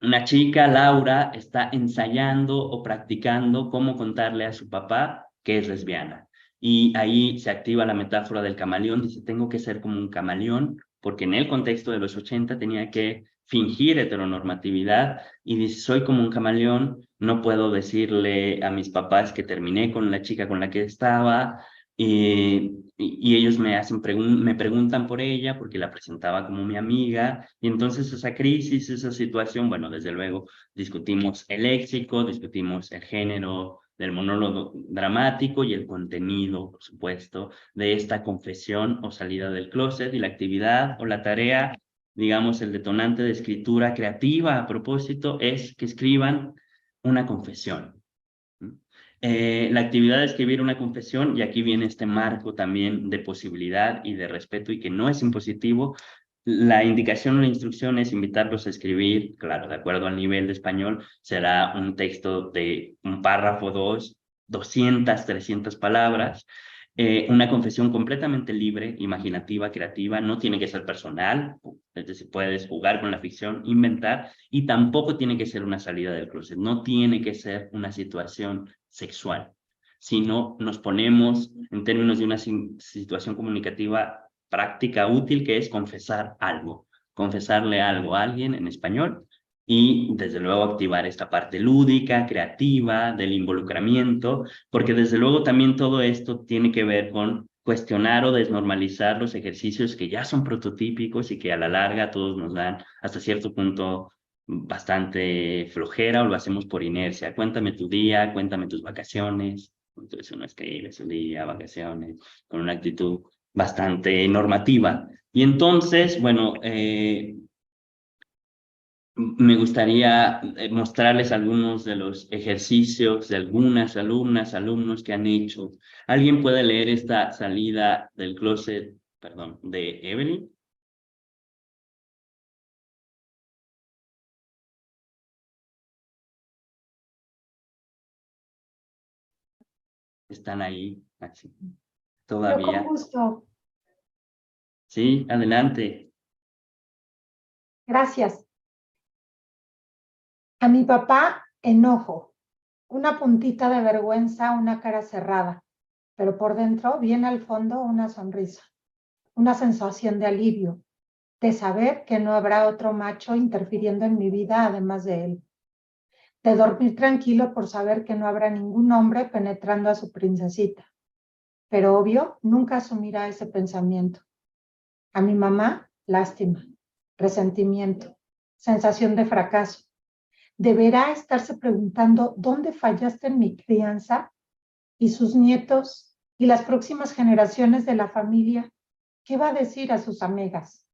una chica, Laura, está ensayando o practicando cómo contarle a su papá que es lesbiana. Y ahí se activa la metáfora del camaleón. Dice, tengo que ser como un camaleón, porque en el contexto de los 80 tenía que fingir heteronormatividad. Y dice, soy como un camaleón, no puedo decirle a mis papás que terminé con la chica con la que estaba. Y ellos me preguntan por ella porque la presentaba como mi amiga, y entonces esa crisis, esa situación, bueno, desde luego discutimos el léxico, discutimos el género del monólogo dramático y el contenido, por supuesto, de esta confesión o salida del closet, y la actividad o la tarea, digamos, el detonante de escritura creativa a propósito es que escriban una confesión. La actividad de escribir una confesión, y aquí viene este marco también de posibilidad y de respeto y que no es impositivo. La indicación o la instrucción es invitarlos a escribir, claro, de acuerdo al nivel de español, será un texto de un párrafo, 200, 300 palabras, una confesión completamente libre, imaginativa, creativa, no tiene que ser personal, es decir, puedes jugar con la ficción, inventar, y tampoco tiene que ser una salida del closet, no tiene que ser una situación sexual, sino nos ponemos en términos de una situación comunicativa práctica, útil, que es confesar algo, confesarle algo a alguien en español, y desde luego activar esta parte lúdica, creativa, del involucramiento, porque desde luego también todo esto tiene que ver con cuestionar o desnormalizar los ejercicios que ya son prototípicos y que a la larga todos nos dan hasta cierto punto bastante flojera, o lo hacemos por inercia. Cuéntame tu día, cuéntame tus vacaciones. Entonces uno escribe su día, vacaciones, con una actitud bastante normativa. Y entonces, bueno, me gustaría mostrarles algunos de los ejercicios de algunas alumnas, alumnos que han hecho. ¿Alguien puede leer esta salida del closet, perdón, de Evelyn? Están ahí, así, Yo todavía. con gusto. Sí, adelante. Gracias. A mi papá, enojo, una puntita de vergüenza, una cara cerrada, pero por dentro, bien al fondo, una sonrisa, una sensación de alivio, de saber que no habrá otro macho interfiriendo en mi vida además de él, de dormir tranquilo por saber que no habrá ningún hombre penetrando a su princesita, pero obvio, nunca asumirá ese pensamiento. A mi mamá, lástima, resentimiento, sensación de fracaso. Deberá estarse preguntando dónde fallaste en mi crianza, y sus nietos y las próximas generaciones de la familia, ¿qué va a decir a sus amigas?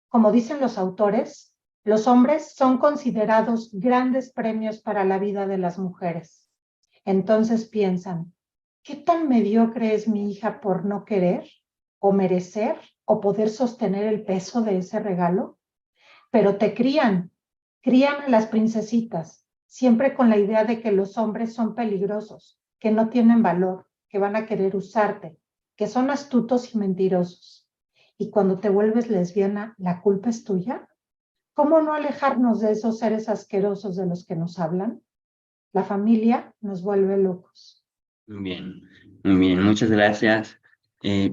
Como dicen los autores, los hombres son considerados grandes premios para la vida de las mujeres. Entonces piensan, ¿qué tan mediocre es mi hija por no querer o merecer o poder sostener el peso de ese regalo? Pero te crían a las princesitas, siempre con la idea de que los hombres son peligrosos, que no tienen valor, que van a querer usarte, que son astutos y mentirosos. Y cuando te vuelves lesbiana, ¿la culpa es tuya? ¿Cómo no alejarnos de esos seres asquerosos de los que nos hablan? La familia nos vuelve locos. Muy bien, muchas gracias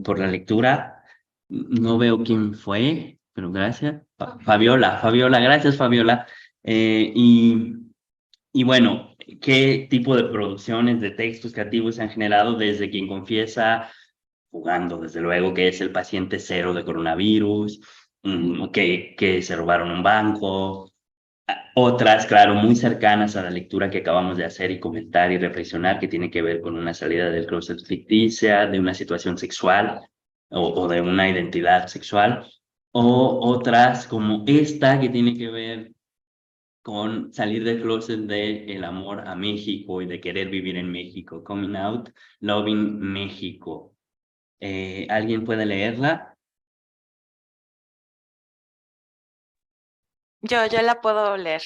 por la lectura. No veo quién fue. pero gracias. Fabiola, gracias Fabiola. Y bueno, ¿qué tipo de producciones de textos creativos se han generado desde quien confiesa, jugando desde luego, que es el paciente cero de coronavirus, que se robaron un banco? Otras, claro, muy cercanas a la lectura que acabamos de hacer y comentar y reflexionar, que tiene que ver con una salida del closet ficticia, de una situación sexual o de una identidad sexual, o otras como esta que tiene que ver con salir del closet de el amor a México y de querer vivir en México, Coming Out, Loving México. ¿Alguien puede leerla? Yo la puedo leer.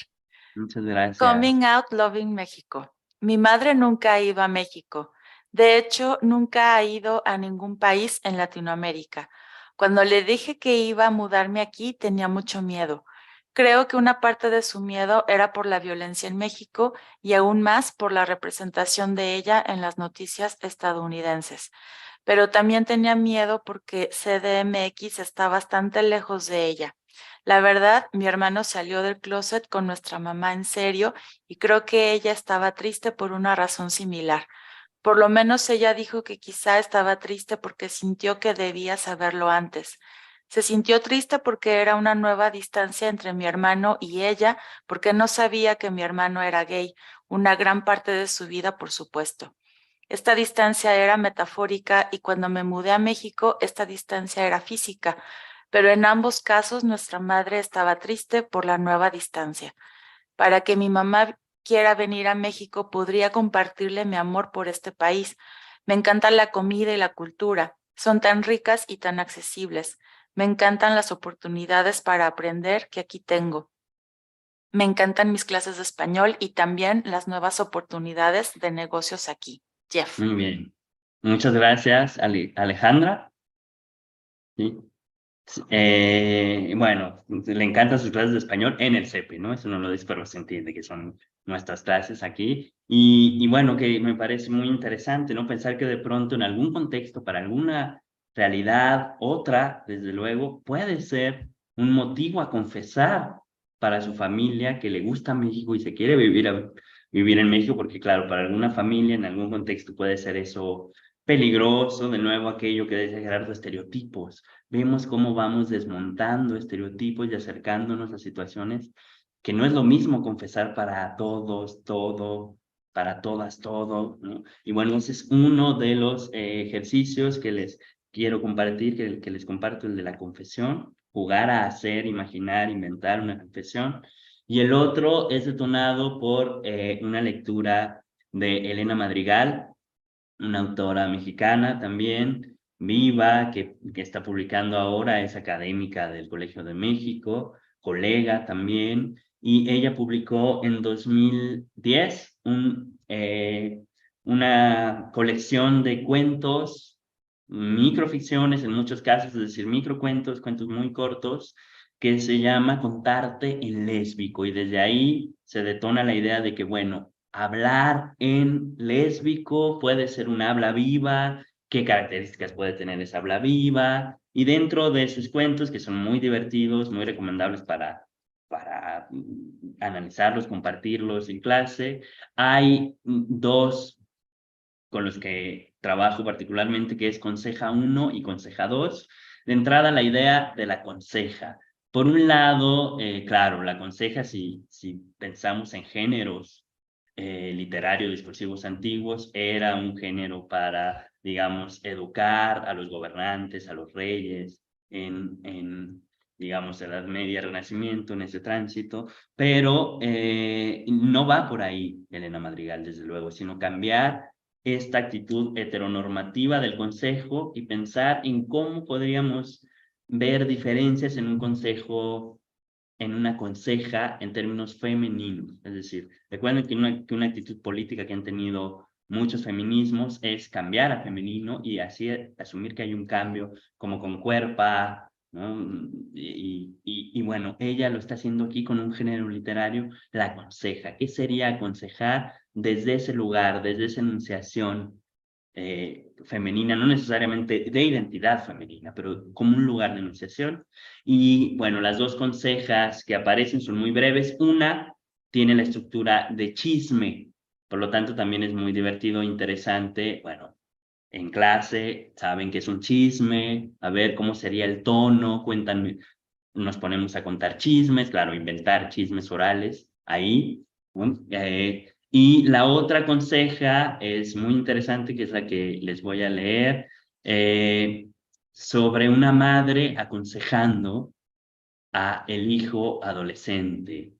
Muchas gracias. Coming Out Loving México. Mi madre nunca ha ido a México. De hecho, nunca ha ido a ningún país en Latinoamérica. Cuando le dije que iba a mudarme aquí, tenía mucho miedo. Creo que una parte de su miedo era por la violencia en México y aún más por la representación de ella en las noticias estadounidenses. Pero también tenía miedo porque CDMX está bastante lejos de ella. La verdad, mi hermano salió del closet con nuestra mamá en serio y creo que ella estaba triste por una razón similar. Por lo menos ella dijo que quizá estaba triste porque sintió que debía saberlo antes. Se sintió triste porque era una nueva distancia entre mi hermano y ella, porque no sabía que mi hermano era gay, una gran parte de su vida, por supuesto. Esta distancia era metafórica y cuando me mudé a México, esta distancia era física, pero en ambos casos nuestra madre estaba triste por la nueva distancia. Para que mi mamá quiera venir a México, podría compartirle mi amor por este país. Me encanta la comida y la cultura. Son tan ricas y tan accesibles. Me encantan las oportunidades para aprender que aquí tengo. Me encantan mis clases de español y también las nuevas oportunidades de negocios aquí. Jeff. Muy bien. Muchas gracias, Alejandra. ¿Sí? Bueno, le encantan sus clases de español en el CEPE, ¿no? Eso no lo dice, pero se entiende que son nuestras clases aquí. Y bueno, que me parece muy interesante, ¿no? Pensar que de pronto en algún contexto, para alguna realidad, otra, desde luego, puede ser un motivo a confesar para su familia que le gusta México y se quiere vivir en México, porque claro, para alguna familia en algún contexto puede ser eso peligroso, de nuevo aquello que dice Gerardo, estereotipos. Vemos cómo vamos desmontando estereotipos y acercándonos a situaciones que no es lo mismo confesar para todos, todo, para todas, todo, ¿no? Y bueno, ese es uno de los ejercicios que les quiero compartir, que les comparto, el de la confesión, jugar a hacer, imaginar, inventar una confesión. Y el otro es detonado por una lectura de Elena Madrigal, una autora mexicana también, viva, que está publicando ahora, es académica del Colegio de México, colega también, y ella publicó en 2010 una colección de cuentos, microficciones en muchos casos, es decir, microcuentos, cuentos muy cortos, que se llama Contarte en lésbico, y desde ahí se detona la idea de que, bueno, hablar en lésbico puede ser un habla viva, qué características puede tener esa habla viva, y dentro de sus cuentos, que son muy divertidos, muy recomendables para analizarlos, compartirlos en clase, hay dos con los que trabajo particularmente, que es Conseja 1 y Conseja 2. De entrada, la idea de la conseja. Por un lado, claro, la conseja, si pensamos en géneros literarios discursivos antiguos, era un género para, digamos, educar a los gobernantes, a los reyes, digamos, Edad Media, Renacimiento, en ese tránsito, pero no va por ahí Elena Madrigal, desde luego, sino cambiar esta actitud heteronormativa del consejo y pensar en cómo podríamos ver diferencias en un consejo, en una conseja en términos femeninos. Es decir, recuerden que una actitud política que han tenido muchos feminismos es cambiar a femenino y así asumir que hay un cambio, como con Cuerpa, ¿no? Y bueno, ella lo está haciendo aquí con un género literario, la aconseja. ¿Qué sería aconsejar desde ese lugar, desde esa enunciación femenina, no necesariamente de identidad femenina, pero como un lugar de enunciación. Y bueno, las dos consejas que aparecen son muy breves. Una tiene la estructura de chisme, por lo tanto también es muy divertido, interesante. Bueno, en clase saben que es un chisme, a ver cómo sería el tono, cuéntanme, nos ponemos a contar chismes, claro, inventar chismes orales ahí. Y la otra conseja es muy interesante, que es la que les voy a leer, sobre una madre aconsejando a el hijo adolescente.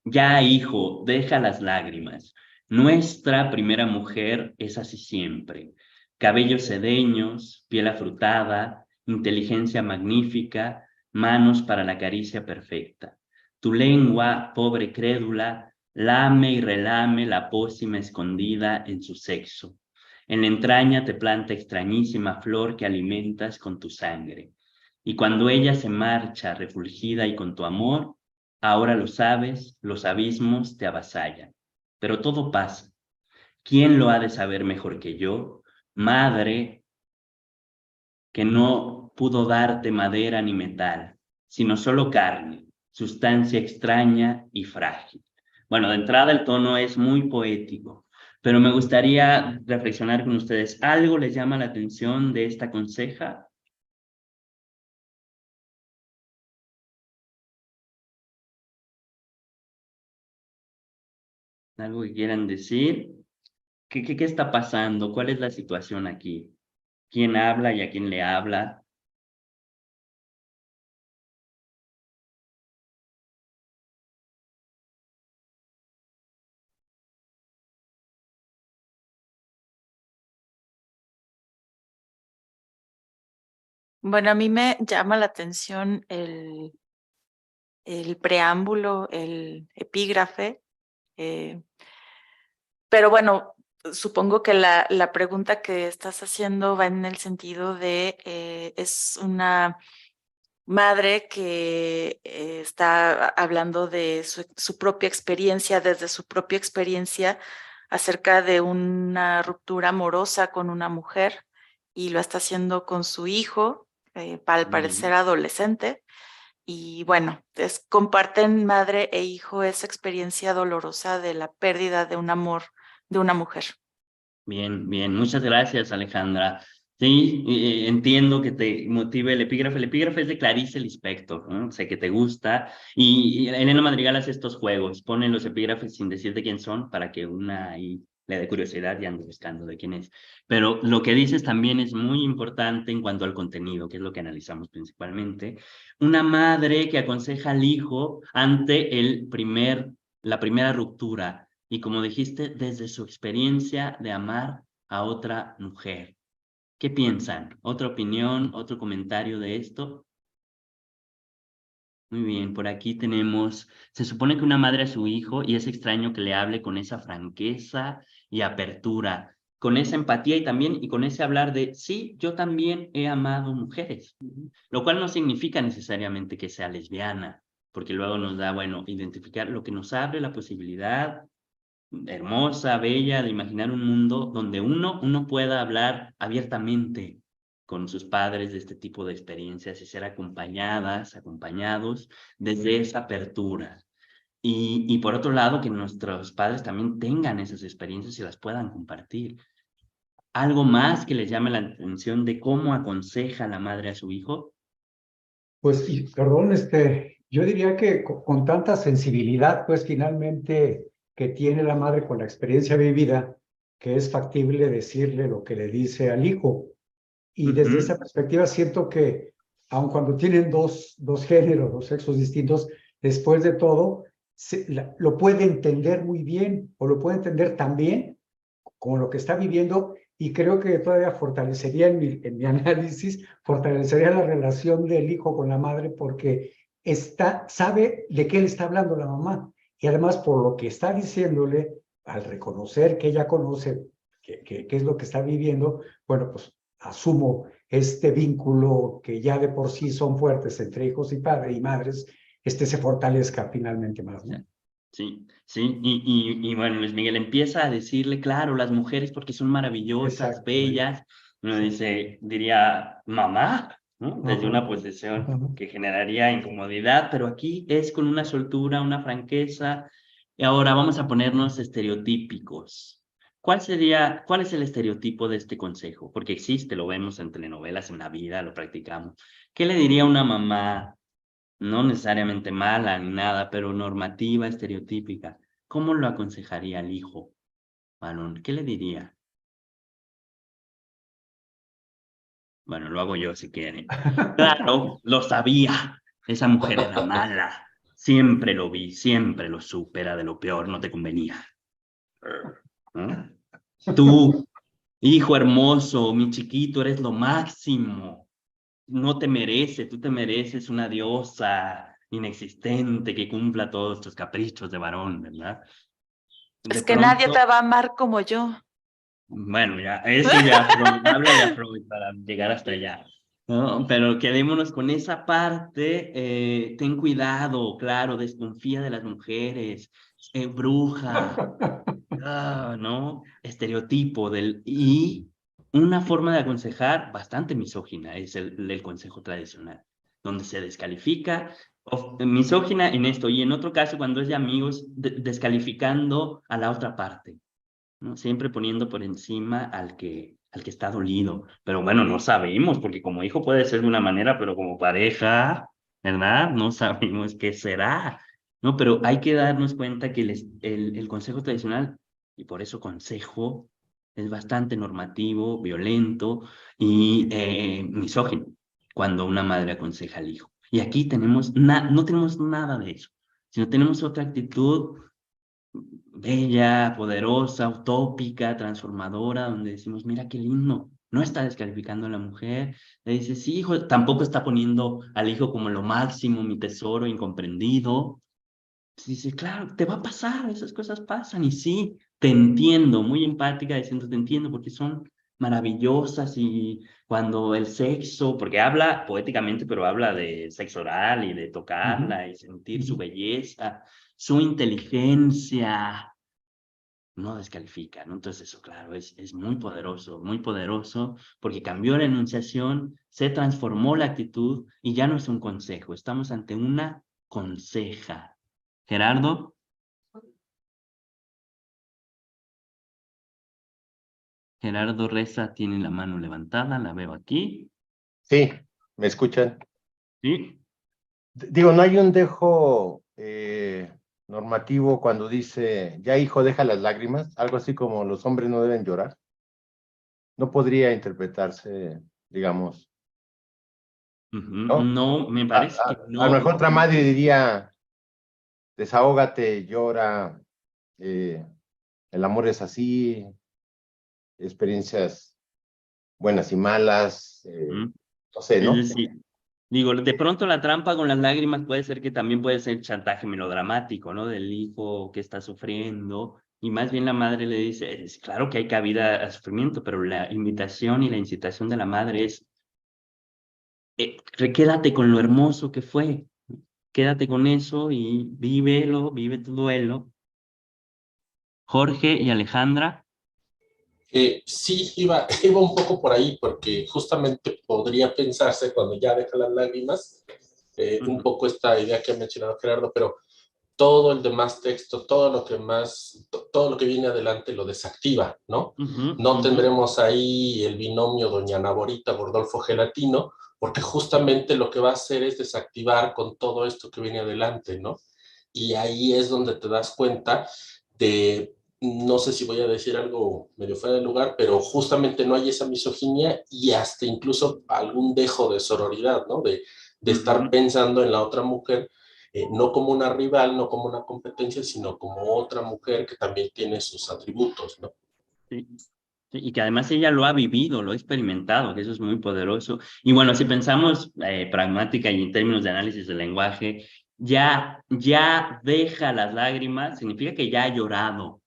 Ya, hijo, deja las lágrimas. Nuestra primera mujer es así siempre. Cabellos sedeños, piel afrutada, inteligencia magnífica, manos para la caricia perfecta. Tu lengua, pobre crédula, lame y relame la pócima escondida en su sexo. En la entraña te planta extrañísima flor que alimentas con tu sangre. Y cuando ella se marcha refulgida y con tu amor, ahora lo sabes, los abismos te avasallan. Pero todo pasa. ¿Quién lo ha de saber mejor que yo? Madre, que no pudo darte madera ni metal, sino solo carne, sustancia extraña y frágil. Bueno, de entrada el tono es muy poético, pero me gustaría reflexionar con ustedes. ¿Algo les llama la atención de esta conseja? ¿Algo que quieran decir? ¿Qué está pasando? ¿Cuál es la situación aquí? ¿Quién habla y a quién le habla? Bueno, a mí me llama la atención el preámbulo, el epígrafe, pero bueno, supongo que la pregunta que estás haciendo va en el sentido de, es una madre que está hablando de su propia experiencia, desde su propia experiencia acerca de una ruptura amorosa con una mujer y lo está haciendo con su hijo, al parecer adolescente. Y bueno, comparten madre e hijo esa experiencia dolorosa de la pérdida de un amor de una mujer. Bien, bien. Muchas gracias, Alejandra. Sí, entiendo que te motive el epígrafe. El epígrafe es de Clarice Lispector, ¿no? Sé que te gusta. Y Elena Madrigal hace estos juegos. Pone los epígrafes sin decir de quién son para que una ahí le dé curiosidad y ande buscando de quién es. Pero lo que dices también es muy importante en cuanto al contenido, que es lo que analizamos principalmente. Una madre que aconseja al hijo ante la primera ruptura. Y como dijiste, desde su experiencia de amar a otra mujer. ¿Qué piensan? ¿Otra opinión, otro comentario de esto? Muy bien, por aquí tenemos, se supone que una madre a su hijo y es extraño que le hable con esa franqueza y apertura, con esa empatía y también y con ese hablar de, sí, yo también he amado mujeres, lo cual no significa necesariamente que sea lesbiana, porque luego nos da, bueno, identificar lo que nos abre la posibilidad hermosa, bella, de imaginar un mundo donde uno pueda hablar abiertamente con sus padres de este tipo de experiencias y ser acompañados desde esa apertura. Y por otro lado, que nuestros padres también tengan esas experiencias y las puedan compartir. ¿Algo más que les llame la atención de cómo aconseja la madre a su hijo? Pues, perdón, yo diría que con tanta sensibilidad, pues finalmente que tiene la madre con la experiencia vivida, que es factible decirle lo que le dice al hijo. Y desde esa perspectiva siento que, aun cuando tienen dos géneros, dos sexos distintos, después de todo, lo puede entender muy bien o lo puede entender tan bien como lo que está viviendo, y creo que todavía fortalecería en mi análisis, fortalecería la relación del hijo con la madre porque sabe de qué le está hablando la mamá. Y además, por lo que está diciéndole, al reconocer que ella conoce qué es lo que está viviendo, bueno, pues asumo este vínculo que ya de por sí son fuertes entre hijos y padres y madres, se fortalezca finalmente más, ¿no? Sí, sí, y bueno, Luis Miguel empieza a decirle, claro, las mujeres porque son maravillosas, Exacto. bellas, uno diría, mamá, ¿no? Desde una Ajá. posición Ajá. que generaría incomodidad, pero aquí es con una soltura, una franqueza, y ahora vamos a ponernos estereotípicos. Cuál es el estereotipo de este consejo? Porque existe, lo vemos en telenovelas, en la vida, lo practicamos. ¿Qué le diría una mamá? No necesariamente mala ni nada, pero normativa, estereotípica? ¿Cómo lo aconsejaría al hijo varón? ¿Qué le diría? Bueno, lo hago yo si quieren. Claro, lo sabía. Esa mujer era mala. Siempre lo vi, siempre lo supe, era de lo peor, no te convenía. ¿No? Tú, hijo hermoso, mi chiquito, eres lo máximo. No te merece, tú te mereces una diosa inexistente que cumpla todos tus caprichos de varón, ¿verdad? De Es que nadie pronto, te va a amar como yo. bueno, ya, eso ya Freud, habla ya Freud para llegar hasta allá, ¿no? Pero quedémonos con esa parte, ten cuidado, claro, desconfía de las mujeres, bruja, ¿no? Estereotipo y una forma de aconsejar bastante misógina es el consejo tradicional, donde se descalifica, misógina en esto, y en otro caso cuando es de amigos, descalificando a la otra parte, ¿no? Siempre poniendo por encima al que está dolido. Pero bueno, no sabemos, porque como hijo puede ser de una manera, pero como pareja, ¿verdad? No sabemos qué será, ¿no? Pero hay que darnos cuenta que el consejo tradicional, y por eso consejo, es bastante normativo, violento y misógino, cuando una madre aconseja al hijo. Y aquí no tenemos nada de eso, sino tenemos otra actitud bella, poderosa, utópica, transformadora, donde decimos, mira qué lindo, no está descalificando a la mujer, le dice, sí, hijo, tampoco está poniendo al hijo como lo máximo, mi tesoro incomprendido. Dice, claro, te va a pasar, esas cosas pasan, y sí, te entiendo, muy empática, diciendo, te entiendo, porque son maravillosas, y cuando el sexo, porque habla poéticamente, pero habla de sexo oral y de tocarla y sentir su belleza, su inteligencia, no descalifica, ¿no? Entonces eso, claro, es muy poderoso, porque cambió la enunciación, se transformó la actitud y ya no es un consejo, estamos ante una conseja. Gerardo. Gerardo Reza tiene la mano levantada, la veo aquí. Sí, ¿me escuchan? Sí. Digo, no hay un dejo normativo cuando dice, ya hijo, deja las lágrimas, algo así como los hombres no deben llorar. No podría interpretarse, digamos, ¿no? No, me A, parece que a lo mejor no. otra madre diría, desahógate, llora, el amor es así, experiencias buenas y malas, no sé, Es ¿no? decir, digo, de pronto la trampa con las lágrimas puede ser que también puede ser chantaje melodramático, ¿no? Del hijo que está sufriendo, y más bien la madre le dice, es claro que hay cabida al sufrimiento, pero la invitación y la incitación de la madre es, quédate con lo hermoso que fue, quédate con eso y vívelo, vive tu duelo. Jorge y Alejandra. Sí, iba un poco por ahí, porque justamente podría pensarse cuando ya deja las lágrimas, un poco esta idea que ha mencionado Gerardo, pero todo el demás texto, todo lo que viene adelante lo desactiva, ¿no? No tendremos ahí el binomio doña Naborita Gordolfo Gelatino, porque justamente lo que va a hacer es desactivar con todo esto que viene adelante, ¿no? Y ahí es donde te das cuenta de, no sé si voy a decir algo medio fuera de lugar, pero justamente no hay esa misoginia y hasta incluso algún dejo de sororidad, ¿no? De estar pensando en la otra mujer, no como una rival, no como una competencia, sino como otra mujer que también tiene sus atributos, ¿no? Sí. Sí, y que además ella lo ha vivido, lo ha experimentado, que eso es muy poderoso. Y bueno, si pensamos pragmática y en términos de análisis del lenguaje, ya deja las lágrimas, significa que ya ha llorado,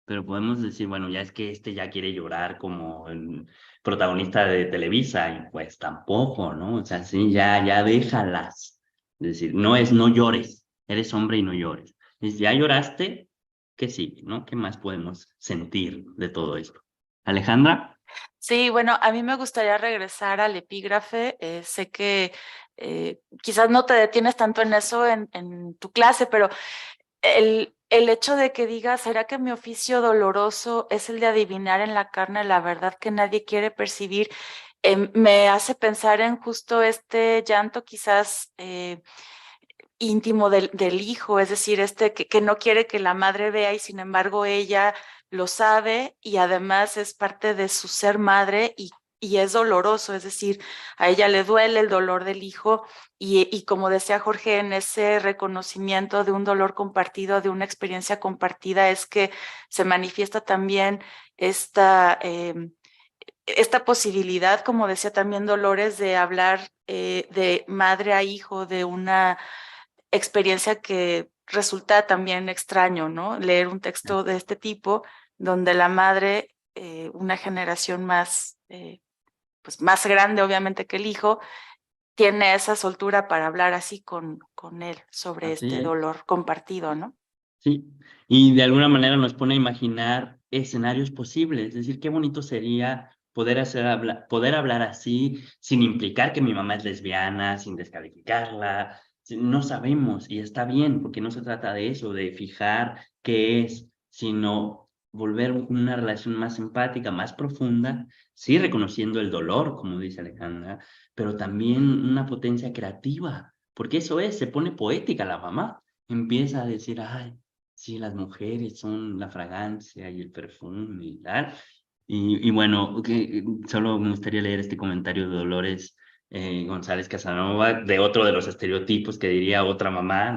pero podemos decir, bueno, ya es que ya quiere llorar como el protagonista de Televisa, y pues tampoco, ¿no? O sea, sí, ya déjalas. Es decir, no llores, eres hombre y no llores. Y ya lloraste, ¿qué sigue, no? ¿Qué más podemos sentir de todo esto? Alejandra. Sí, bueno, a mí me gustaría regresar al epígrafe. Sé que quizás no te detienes tanto en eso en tu clase, pero el hecho de que digas, ¿será que mi oficio doloroso es el de adivinar en la carne la verdad que nadie quiere percibir? Me hace pensar en justo este llanto quizás íntimo del hijo, es decir, que no quiere que la madre vea y sin embargo ella lo sabe y además es parte de su ser madre y es doloroso, es decir, a ella le duele el dolor del hijo y como decía Jorge, en ese reconocimiento de un dolor compartido, de una experiencia compartida, es que se manifiesta también esta posibilidad, como decía también Dolores, de hablar de madre a hijo, de una experiencia que resulta también extraño, ¿no? Leer un texto de este tipo, donde la madre, una generación más, pues más grande obviamente que el hijo, tiene esa soltura para hablar así con él sobre Así este es. dolor compartido, ¿no? Sí, y de alguna manera nos pone a imaginar escenarios posibles, es decir, qué bonito sería poder hablar así sin implicar que mi mamá es lesbiana, sin descalificarla, no sabemos y está bien, porque no se trata de eso, de fijar qué es, sino volver una relación más empática, más profunda, sí reconociendo el dolor, como dice Alejandra, pero también una potencia creativa, porque eso es, se pone poética la mamá, empieza a decir, ay, sí, las mujeres son la fragancia y el perfume y tal. Y bueno, solo me gustaría leer este comentario de Dolores González Casanova, de otro de los estereotipos que diría otra mamá,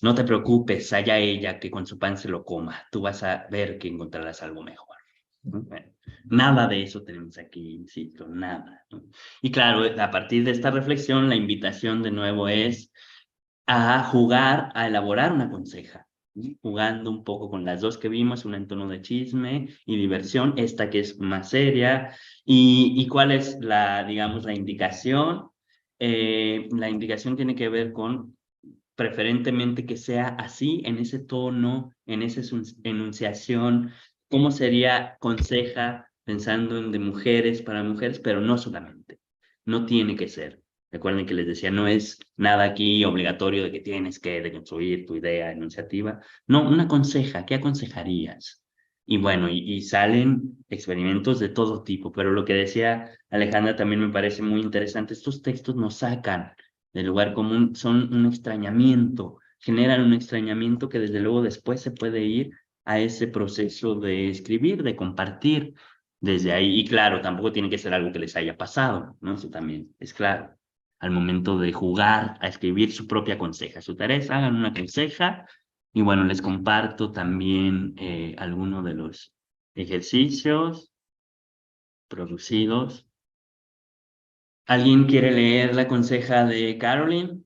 no te preocupes, haya ella que con su pan se lo coma, tú vas a ver que encontrarás algo mejor. Bueno, nada de eso tenemos aquí, insisto, nada, ¿no? Y claro, a partir de esta reflexión, la invitación de nuevo es a jugar, a elaborar una conseja, ¿sí? Jugando un poco con las dos que vimos, una en tono de chisme y diversión, esta que es más seria. ¿Y cuál es digamos, la indicación? La indicación tiene que ver con preferentemente que sea así, en ese tono, en esa enunciación. ¿Cómo sería conseja pensando en de mujeres para mujeres? Pero no solamente, no tiene que ser. Recuerden que les decía, no es nada aquí obligatorio de que tienes que deconstruir tu idea enunciativa. No, una conseja, ¿qué aconsejarías? Y bueno, y salen experimentos de todo tipo, pero lo que decía Alejandra también me parece muy interesante. Estos textos nos sacan del lugar común, son un extrañamiento, generan un extrañamiento que desde luego después se puede ir a ese proceso de escribir, de compartir desde ahí. Y claro, tampoco tiene que ser algo que les haya pasado, ¿no? Eso también es claro. Al momento de jugar a escribir su propia conseja. Su tarea es hagan una conseja y bueno, les comparto también algunos de los ejercicios producidos. ¿Alguien quiere leer la conseja de Caroline?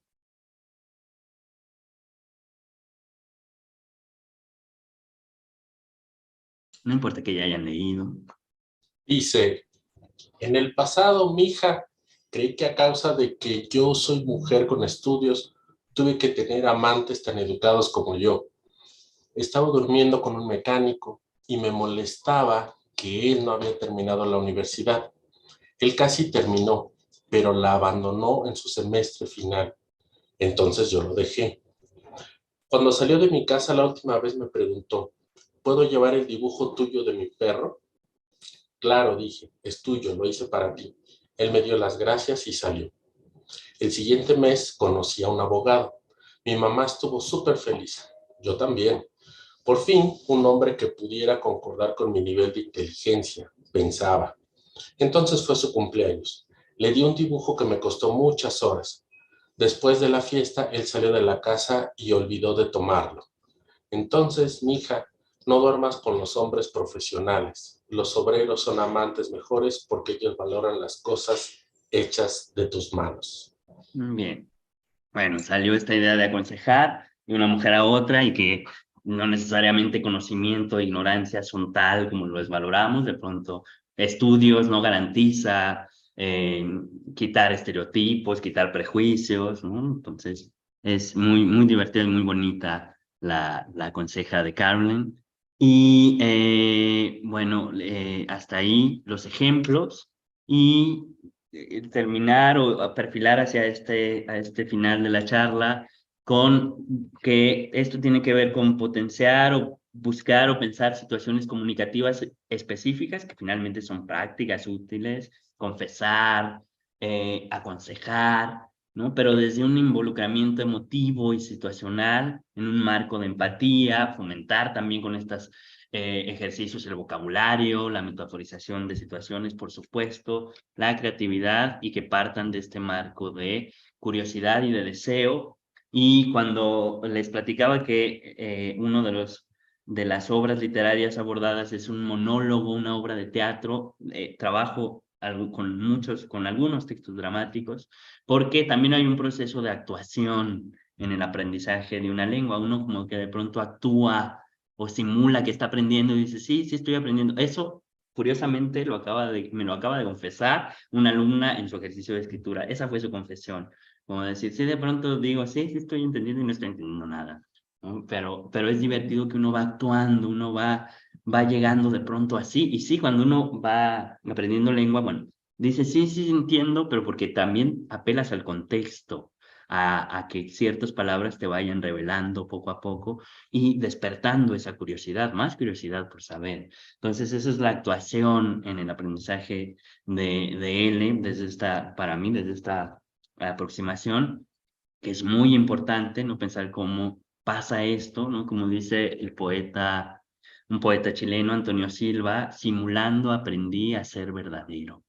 No importa que ya hayan leído. Dice, en el pasado, mija, creí que a causa de que yo soy mujer con estudios, tuve que tener amantes tan educados como yo. Estaba durmiendo con un mecánico y me molestaba que él no había terminado la universidad. Él casi terminó, pero la abandonó en su semestre final. Entonces yo lo dejé. Cuando salió de mi casa la última vez me preguntó, ¿puedo llevar el dibujo tuyo de mi perro? Claro, dije, es tuyo, lo hice para ti. Él me dio las gracias y salió. El siguiente mes conocí a un abogado. Mi mamá estuvo súper feliz. Yo también. Por fin, un hombre que pudiera concordar con mi nivel de inteligencia, pensaba. Entonces fue su cumpleaños. Le di un dibujo que me costó muchas horas. Después de la fiesta, él salió de la casa y olvidó de tomarlo. Entonces, mija, no duermas con los hombres profesionales. Los obreros son amantes mejores porque ellos valoran las cosas hechas de tus manos. Bien. Bueno, salió esta idea de aconsejar de una mujer a otra y que no necesariamente conocimiento e ignorancia son tal como lo valoramos. De pronto, estudios no garantiza quitar estereotipos, quitar prejuicios, ¿no? Entonces, es muy, muy divertida y muy bonita la conseja de Carolyn. Y bueno, hasta ahí los ejemplos y terminar o perfilar hacia a este final de la charla con que esto tiene que ver con potenciar o buscar o pensar situaciones comunicativas específicas que finalmente son prácticas útiles, confesar, aconsejar, ¿no? Pero desde un involucramiento emotivo y situacional, en un marco de empatía, fomentar también con estos ejercicios el vocabulario, la metaforización de situaciones, por supuesto, la creatividad y que partan de este marco de curiosidad y de deseo. Y cuando les platicaba que uno de las obras literarias abordadas es un monólogo, una obra de teatro, trabajo con algunos textos dramáticos, porque también hay un proceso de actuación en el aprendizaje de una lengua. Uno como que de pronto actúa o simula que está aprendiendo y dice, sí, sí estoy aprendiendo. Eso, curiosamente, me lo acaba de confesar una alumna en su ejercicio de escritura. Esa fue su confesión. Como decir, sí, de pronto digo, sí, sí estoy entendiendo y no estoy entendiendo nada, ¿no? Pero es divertido que uno va actuando, uno va llegando de pronto así. Y sí, cuando uno va aprendiendo lengua, bueno, dice, sí, sí entiendo, pero porque también apelas al contexto, a que ciertas palabras te vayan revelando poco a poco y despertando esa curiosidad, más curiosidad por saber. Entonces, esa es la actuación en el aprendizaje de L, para mí, desde esta aproximación, que es muy importante, ¿no? Pensar cómo pasa esto, ¿no? Como dice un poeta chileno, Antonio Silva, simulando aprendí a ser verdadero.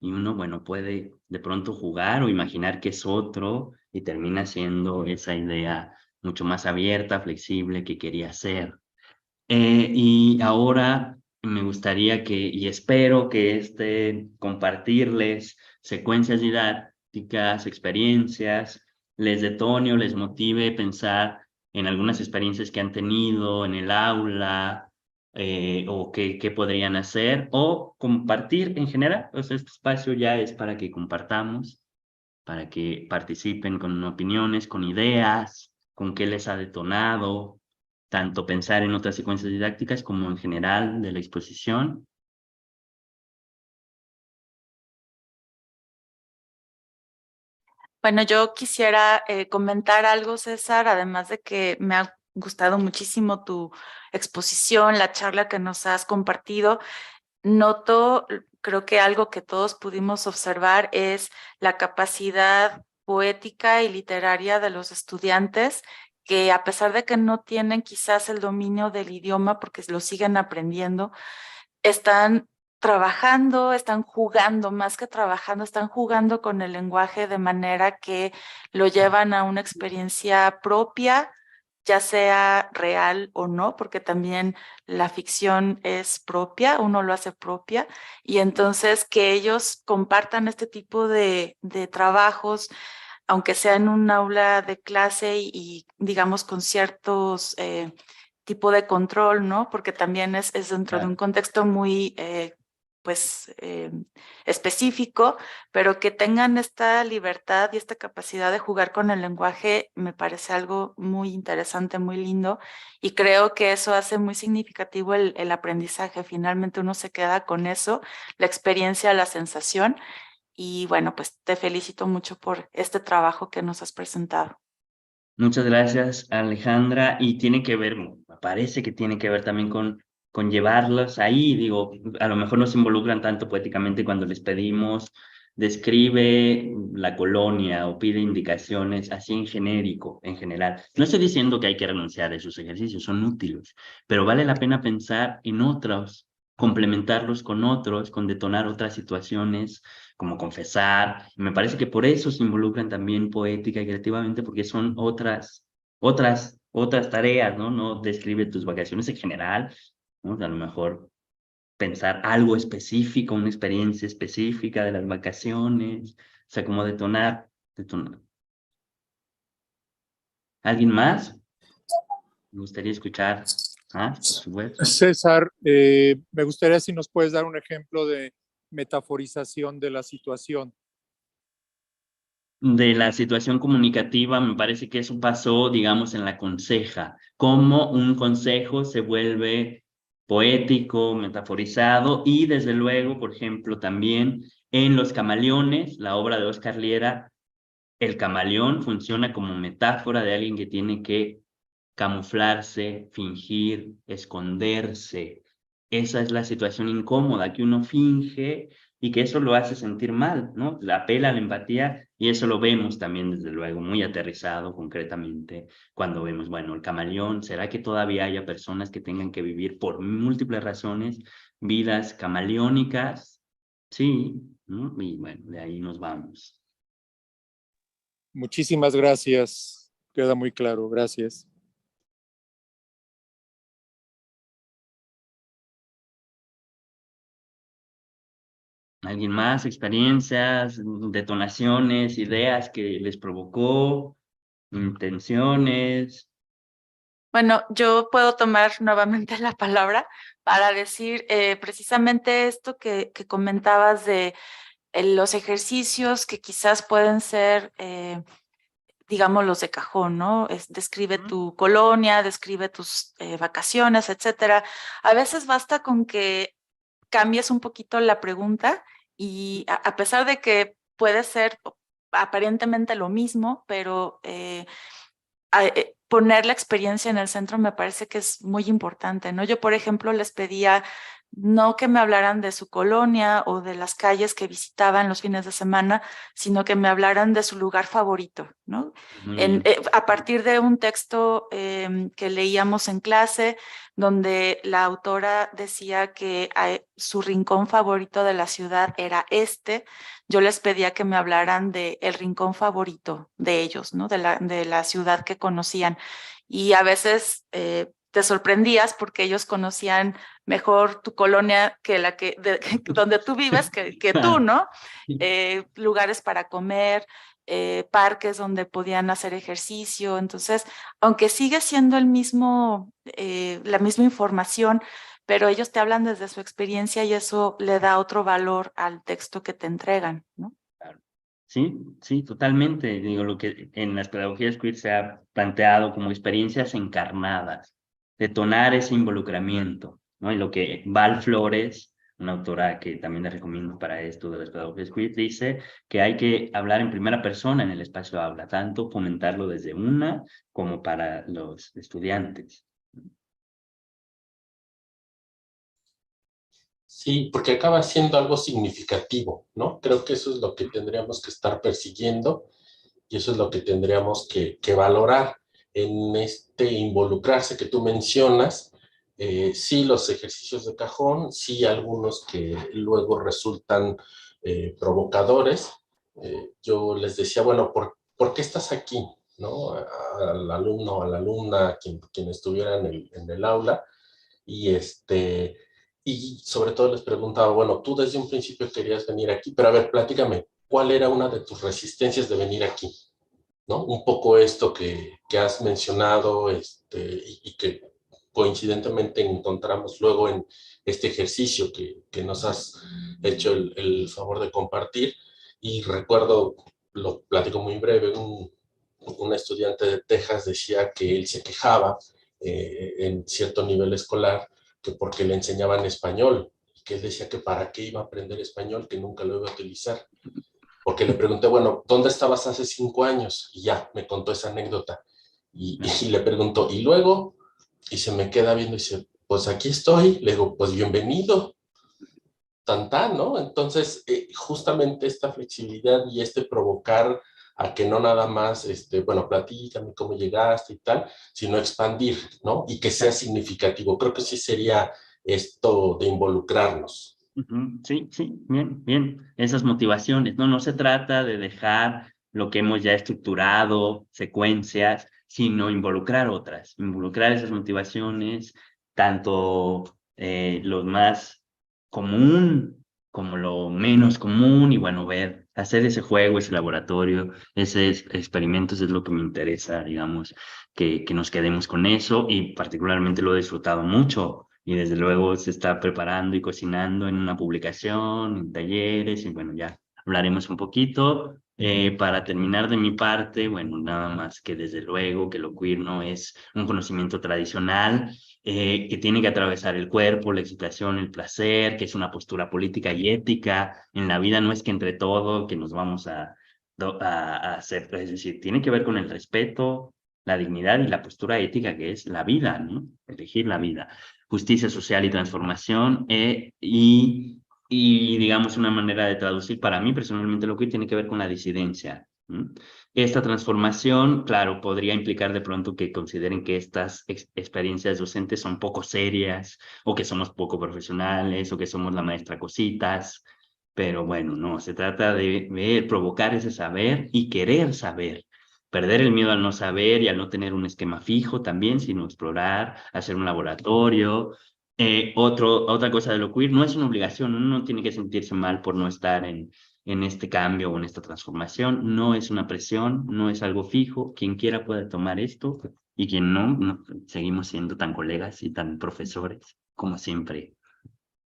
Y uno, bueno, puede de pronto jugar o imaginar que es otro y termina siendo esa idea mucho más abierta, flexible que quería ser. Y ahora me gustaría y espero que compartirles secuencias didácticas, experiencias, les detone o les motive pensar en algunas experiencias que han tenido en el aula, o qué podrían hacer, o compartir en general. Pues este espacio ya es para que compartamos, para que participen con opiniones, con ideas, con qué les ha detonado, tanto pensar en otras secuencias didácticas como en general de la exposición. Bueno, yo quisiera comentar algo, César, además de que me ha gustado muchísimo tu exposición, la charla que nos has compartido. Noto, creo que algo que todos pudimos observar es la capacidad poética y literaria de los estudiantes, que a pesar de que no tienen quizás el dominio del idioma porque lo siguen aprendiendo, están trabajando, están jugando, más que trabajando, están jugando con el lenguaje de manera que lo llevan a una experiencia propia, ya sea real o no, porque también la ficción es propia, uno lo hace propia, y entonces que ellos compartan este tipo de trabajos, aunque sea en un aula de clase y digamos con ciertos tipo de control, ¿no? Porque también es dentro de un contexto muy pues específico, pero que tengan esta libertad y esta capacidad de jugar con el lenguaje me parece algo muy interesante, muy lindo, y creo que eso hace muy significativo el aprendizaje. Finalmente uno se queda con eso, la experiencia, la sensación, y bueno, pues te felicito mucho por este trabajo que nos has presentado. Muchas gracias, Alejandra. Y tiene que ver, me parece que tiene que ver también con llevarlos ahí. Digo, a lo mejor no se involucran tanto poéticamente cuando les pedimos, describe la colonia o pide indicaciones así en genérico, en general. No estoy diciendo que hay que renunciar a esos ejercicios, son útiles, pero vale la pena pensar en otros, complementarlos con otros, con detonar otras situaciones como confesar. Me parece que por eso se involucran también poética y creativamente, porque son otras tareas, ¿no? No describe tus vacaciones en general, ¿no? A lo mejor pensar algo específico, una experiencia específica de las vacaciones, o sea, como detonar. ¿Alguien más? Me gustaría escuchar. Ah, por supuesto. César, me gustaría si nos puedes dar un ejemplo de metaforización de la situación. de la situación comunicativa, me parece que eso pasó, digamos, en la conseja, cómo un consejo se vuelve poético, metaforizado, y desde luego, por ejemplo, también en Los Camaleones, la obra de Oscar Liera, el camaleón funciona como metáfora de alguien que tiene que camuflarse, fingir, esconderse. Esa es la situación incómoda que uno finge y que eso lo hace sentir mal, ¿no? La apela a la empatía y eso lo vemos también, desde luego, muy aterrizado concretamente cuando vemos, bueno, el camaleón, ¿será que todavía haya personas que tengan que vivir por múltiples razones vidas camaleónicas? Sí, ¿no? Y bueno, de ahí nos vamos. Muchísimas gracias. Queda muy claro. Gracias. ¿Alguien más? ¿Experiencias, detonaciones, ideas que les provocó, intenciones? Bueno, yo puedo tomar nuevamente la palabra para decir precisamente esto que comentabas de los ejercicios que quizás pueden ser, digamos, los de cajón, ¿no? Describe tu colonia, describe tus vacaciones, etcétera. A veces basta con que cambies un poquito la pregunta y a pesar de que puede ser aparentemente lo mismo, pero poner la experiencia en el centro me parece que es muy importante, ¿no? Yo, por ejemplo, les pedía no que me hablaran de su colonia o de las calles que visitaban los fines de semana, sino que me hablaran de su lugar favorito, ¿no? A partir de un texto que leíamos en clase, donde la autora decía que su rincón favorito de la ciudad era este, yo les pedía que me hablaran de el rincón favorito de ellos, ¿no? De la ciudad que conocían. Y a veces te sorprendías porque ellos conocían mejor tu colonia que la donde tú vives que tú, ¿no? Lugares para comer, parques donde podían hacer ejercicio. Entonces, aunque sigue siendo la misma información, pero ellos te hablan desde su experiencia y eso le da otro valor al texto que te entregan, ¿no? Sí, sí, totalmente. Digo, lo que en las pedagogías queer se ha planteado como experiencias encarnadas, detonar ese involucramiento, ¿no? Y lo que Val Flores, una autora que también le recomiendo para esto de las pedagogías queer, dice que hay que hablar en primera persona en el espacio aula, tanto fomentarlo desde una como para los estudiantes. Sí, porque acaba siendo algo significativo, ¿no? Creo que eso es lo que tendríamos que estar persiguiendo y eso es lo que tendríamos que valorar en este involucrarse que tú mencionas. Sí, los ejercicios de cajón, sí, algunos que luego resultan provocadores. Yo les decía, bueno, ¿por qué estás aquí? ¿No? Al alumno, a la alumna, quien estuviera en el aula, y sobre todo les preguntaba, bueno, tú desde un principio querías venir aquí, pero a ver, platícame, ¿cuál era una de tus resistencias de venir aquí? ¿No? Un poco esto que has mencionado y que coincidentemente encontramos luego en este ejercicio que nos has hecho el favor de compartir. Y recuerdo, lo platico muy breve, un estudiante de Texas decía que él se quejaba en cierto nivel escolar que porque le enseñaban español, que él decía que para qué iba a aprender español, que nunca lo iba a utilizar. Porque le pregunté, bueno, ¿dónde estabas hace 5 años? Y ya, me contó esa anécdota. Y le pregunto, ¿y luego? Y se me queda viendo y dice, pues aquí estoy. Le digo, pues bienvenido. Tan, ¿no? Entonces, justamente esta flexibilidad y este provocar a que no nada más, bueno, platícame cómo llegaste y tal, sino expandir, ¿no? Y que sea significativo. Creo que sí sería esto de involucrarnos. Sí, sí, bien, bien. Esas motivaciones, ¿no? No se trata de dejar lo que hemos ya estructurado, secuencias, sino involucrar otras, involucrar esas motivaciones, tanto lo más común como lo menos común, y bueno, ver, hacer ese juego, ese laboratorio, esos experimentos es lo que me interesa, digamos, que nos quedemos con eso, y particularmente lo he disfrutado mucho. Y desde luego se está preparando y cocinando en una publicación, en talleres, y bueno, ya hablaremos un poquito. Para terminar de mi parte, bueno, nada más que desde luego que lo queer no es un conocimiento tradicional, que tiene que atravesar el cuerpo, la excitación, el placer, que es una postura política y ética. En la vida no es que entre todo, que nos vamos a hacer, es decir, tiene que ver con el respeto, la dignidad y la postura ética que es la vida, ¿no? Elegir la vida. Justicia social y transformación, y digamos una manera de traducir para mí personalmente lo que tiene que ver con la disidencia. Esta transformación, claro, podría implicar de pronto que consideren que estas experiencias docentes son poco serias, o que somos poco profesionales, o que somos la maestra cositas, pero bueno, no, se trata de provocar ese saber y querer saber. Perder el miedo al no saber y al no tener un esquema fijo también, sino explorar, hacer un laboratorio. Otra cosa de lo queer, no es una obligación, uno no tiene que sentirse mal por no estar en este cambio o en esta transformación, no es una presión, no es algo fijo, quien quiera puede tomar esto y quien no, seguimos siendo tan colegas y tan profesores como siempre.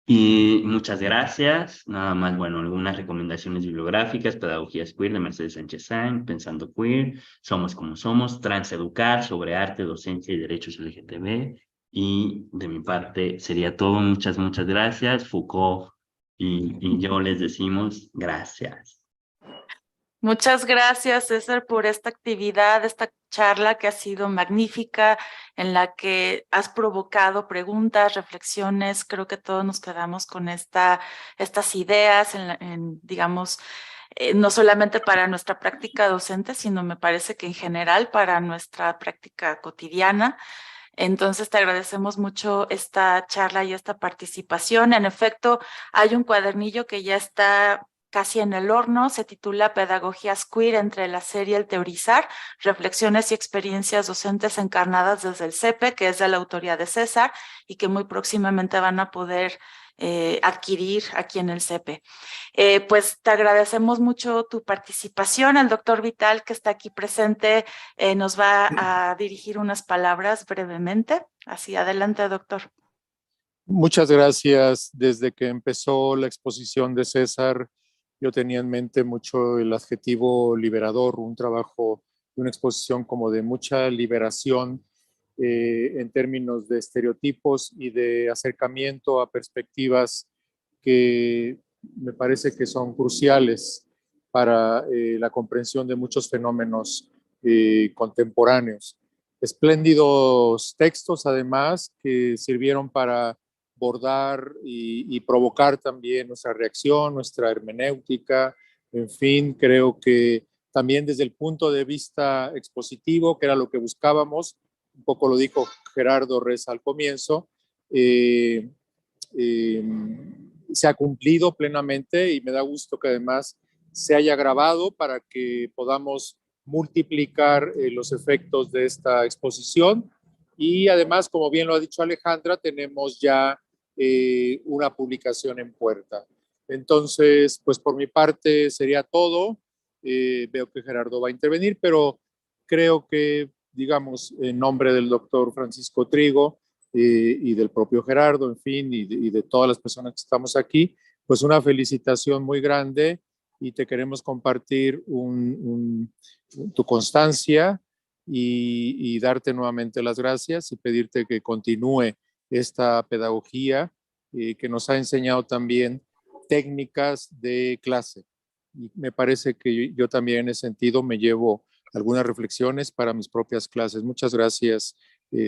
Y muchas gracias. Nada más, bueno, algunas recomendaciones bibliográficas: Pedagogías Queer de Mercedes Sánchez Sainz, Pensando Queer, Somos como Somos, Transeducar sobre arte, docencia y derechos LGTB. Y de mi parte sería todo. Muchas gracias. Foucault y yo les decimos gracias. Muchas gracias, César, por esta actividad, esta charla que ha sido magnífica, en la que has provocado preguntas, reflexiones. Creo que todos nos quedamos con estas ideas, digamos, no solamente para nuestra práctica docente, sino me parece que en general para nuestra práctica cotidiana. Entonces te agradecemos mucho esta charla y esta participación. En efecto, hay un cuadernillo que ya está casi en el horno, se titula Pedagogías Queer entre el hacer y el teorizar, reflexiones y experiencias docentes encarnadas desde el CEPE, que es de la autoría de César y que muy próximamente van a poder adquirir aquí en el CEPE. Pues te agradecemos mucho tu participación. El doctor Vital, que está aquí presente, nos va a dirigir unas palabras brevemente. Así, adelante, doctor. Muchas gracias. Desde que empezó la exposición de César, yo tenía en mente mucho el adjetivo liberador, un trabajo, una exposición como de mucha liberación en términos de estereotipos y de acercamiento a perspectivas que me parece que son cruciales para la comprensión de muchos fenómenos contemporáneos. Espléndidos textos, además, que sirvieron para bordar y provocar también nuestra reacción, nuestra hermenéutica. En fin, creo que también desde el punto de vista expositivo, que era lo que buscábamos, un poco lo dijo Gerardo Reza al comienzo, se ha cumplido plenamente, y me da gusto que además se haya grabado para que podamos multiplicar los efectos de esta exposición. Y además, como bien lo ha dicho Alejandra, tenemos ya una publicación en puerta. Entonces, pues por mi parte sería todo. Veo que Gerardo va a intervenir, pero creo que, digamos, en nombre del doctor Francisco Trigo y del propio Gerardo, en fin, y de todas las personas que estamos aquí, pues una felicitación muy grande, y te queremos compartir tu constancia y darte nuevamente las gracias y pedirte que continúe esta pedagogía que nos ha enseñado también técnicas de clase. Y me parece que yo también en ese sentido me llevo algunas reflexiones para mis propias clases. Muchas gracias,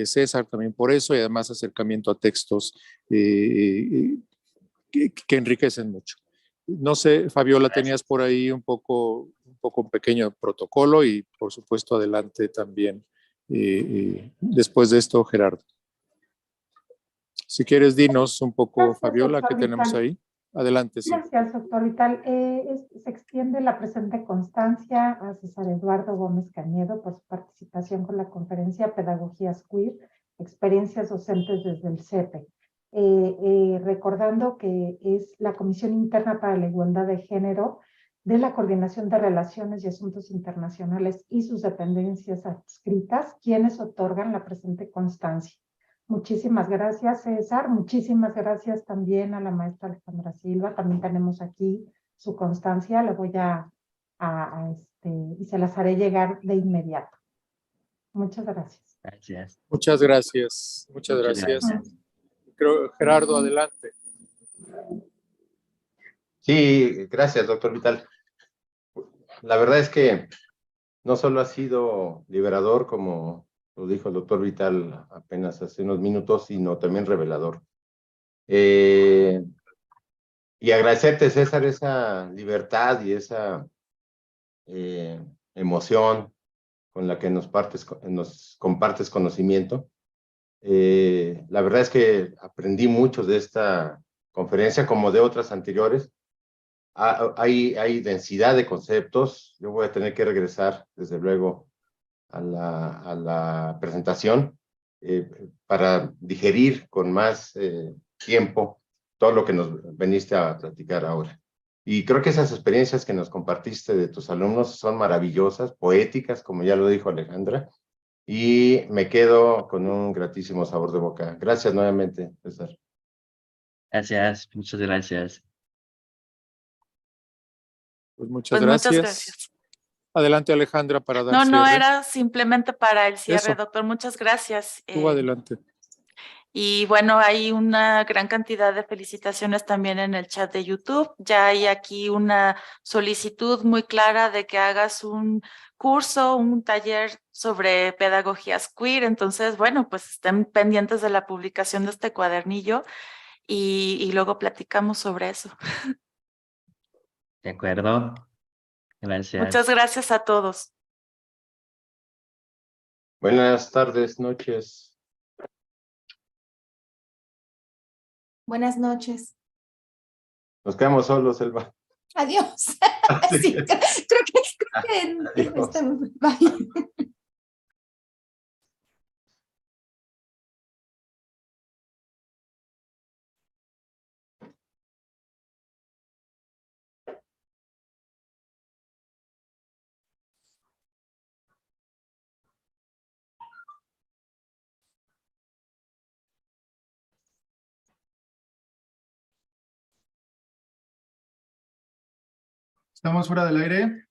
César, también por eso, y además acercamiento a textos que enriquecen mucho. No sé, Fabiola, tenías por ahí un poco un pequeño protocolo, y por supuesto adelante también después de esto, Gerardo. Si quieres, dinos un poco, gracias, Fabiola, ¿qué tenemos ahí? Adelante, sí. Gracias, doctor Vital. Se extiende la presente constancia a César Eduardo Gómez Cañedo por su participación con la conferencia Pedagogías Queer, experiencias docentes desde el CEPE. Recordando que es la Comisión Interna para la Igualdad de Género de la Coordinación de Relaciones y Asuntos Internacionales y sus dependencias adscritas quienes otorgan la presente constancia. Muchísimas gracias, César. Muchísimas gracias también a la maestra Alejandra Silva. También tenemos aquí su constancia. La voy a y se las haré llegar de inmediato. Muchas gracias. Gracias. Muchas gracias. Muchas Muchas gracias. Creo, Gerardo, adelante. Sí, gracias, doctor Vital. La verdad es que no solo ha sido liberador, como lo dijo el doctor Vital apenas hace unos minutos, sino también revelador. Y agradecerte, César, esa libertad y esa emoción con la que nos compartes conocimiento. La verdad es que aprendí mucho de esta conferencia, como de otras anteriores. Hay densidad de conceptos. Yo voy a tener que regresar, desde luego, a la presentación para digerir con más tiempo todo lo que nos veniste a platicar ahora. Y creo que esas experiencias que nos compartiste de tus alumnos son maravillosas, poéticas, como ya lo dijo Alejandra, y me quedo con un gratísimo sabor de boca. Gracias nuevamente, César. Gracias, muchas gracias. Pues muchas Pues gracias. muchas gracias. Adelante, Alejandra, para dar No, no, cierre. era simplemente para el cierre, Eso. doctor. Muchas gracias. Tú adelante. Y bueno, hay una gran cantidad de felicitaciones también en el chat de YouTube. Ya hay aquí una solicitud muy clara de que hagas un curso, un taller sobre pedagogías queer. Entonces, bueno, pues estén pendientes de la publicación de este cuadernillo y luego platicamos sobre eso. De acuerdo. Gracias. Muchas gracias a todos. Buenas tardes, noches. Buenas noches. Nos quedamos solos, Elba. Adiós. Sí, creo que Adiós. bye. Estamos fuera del aire.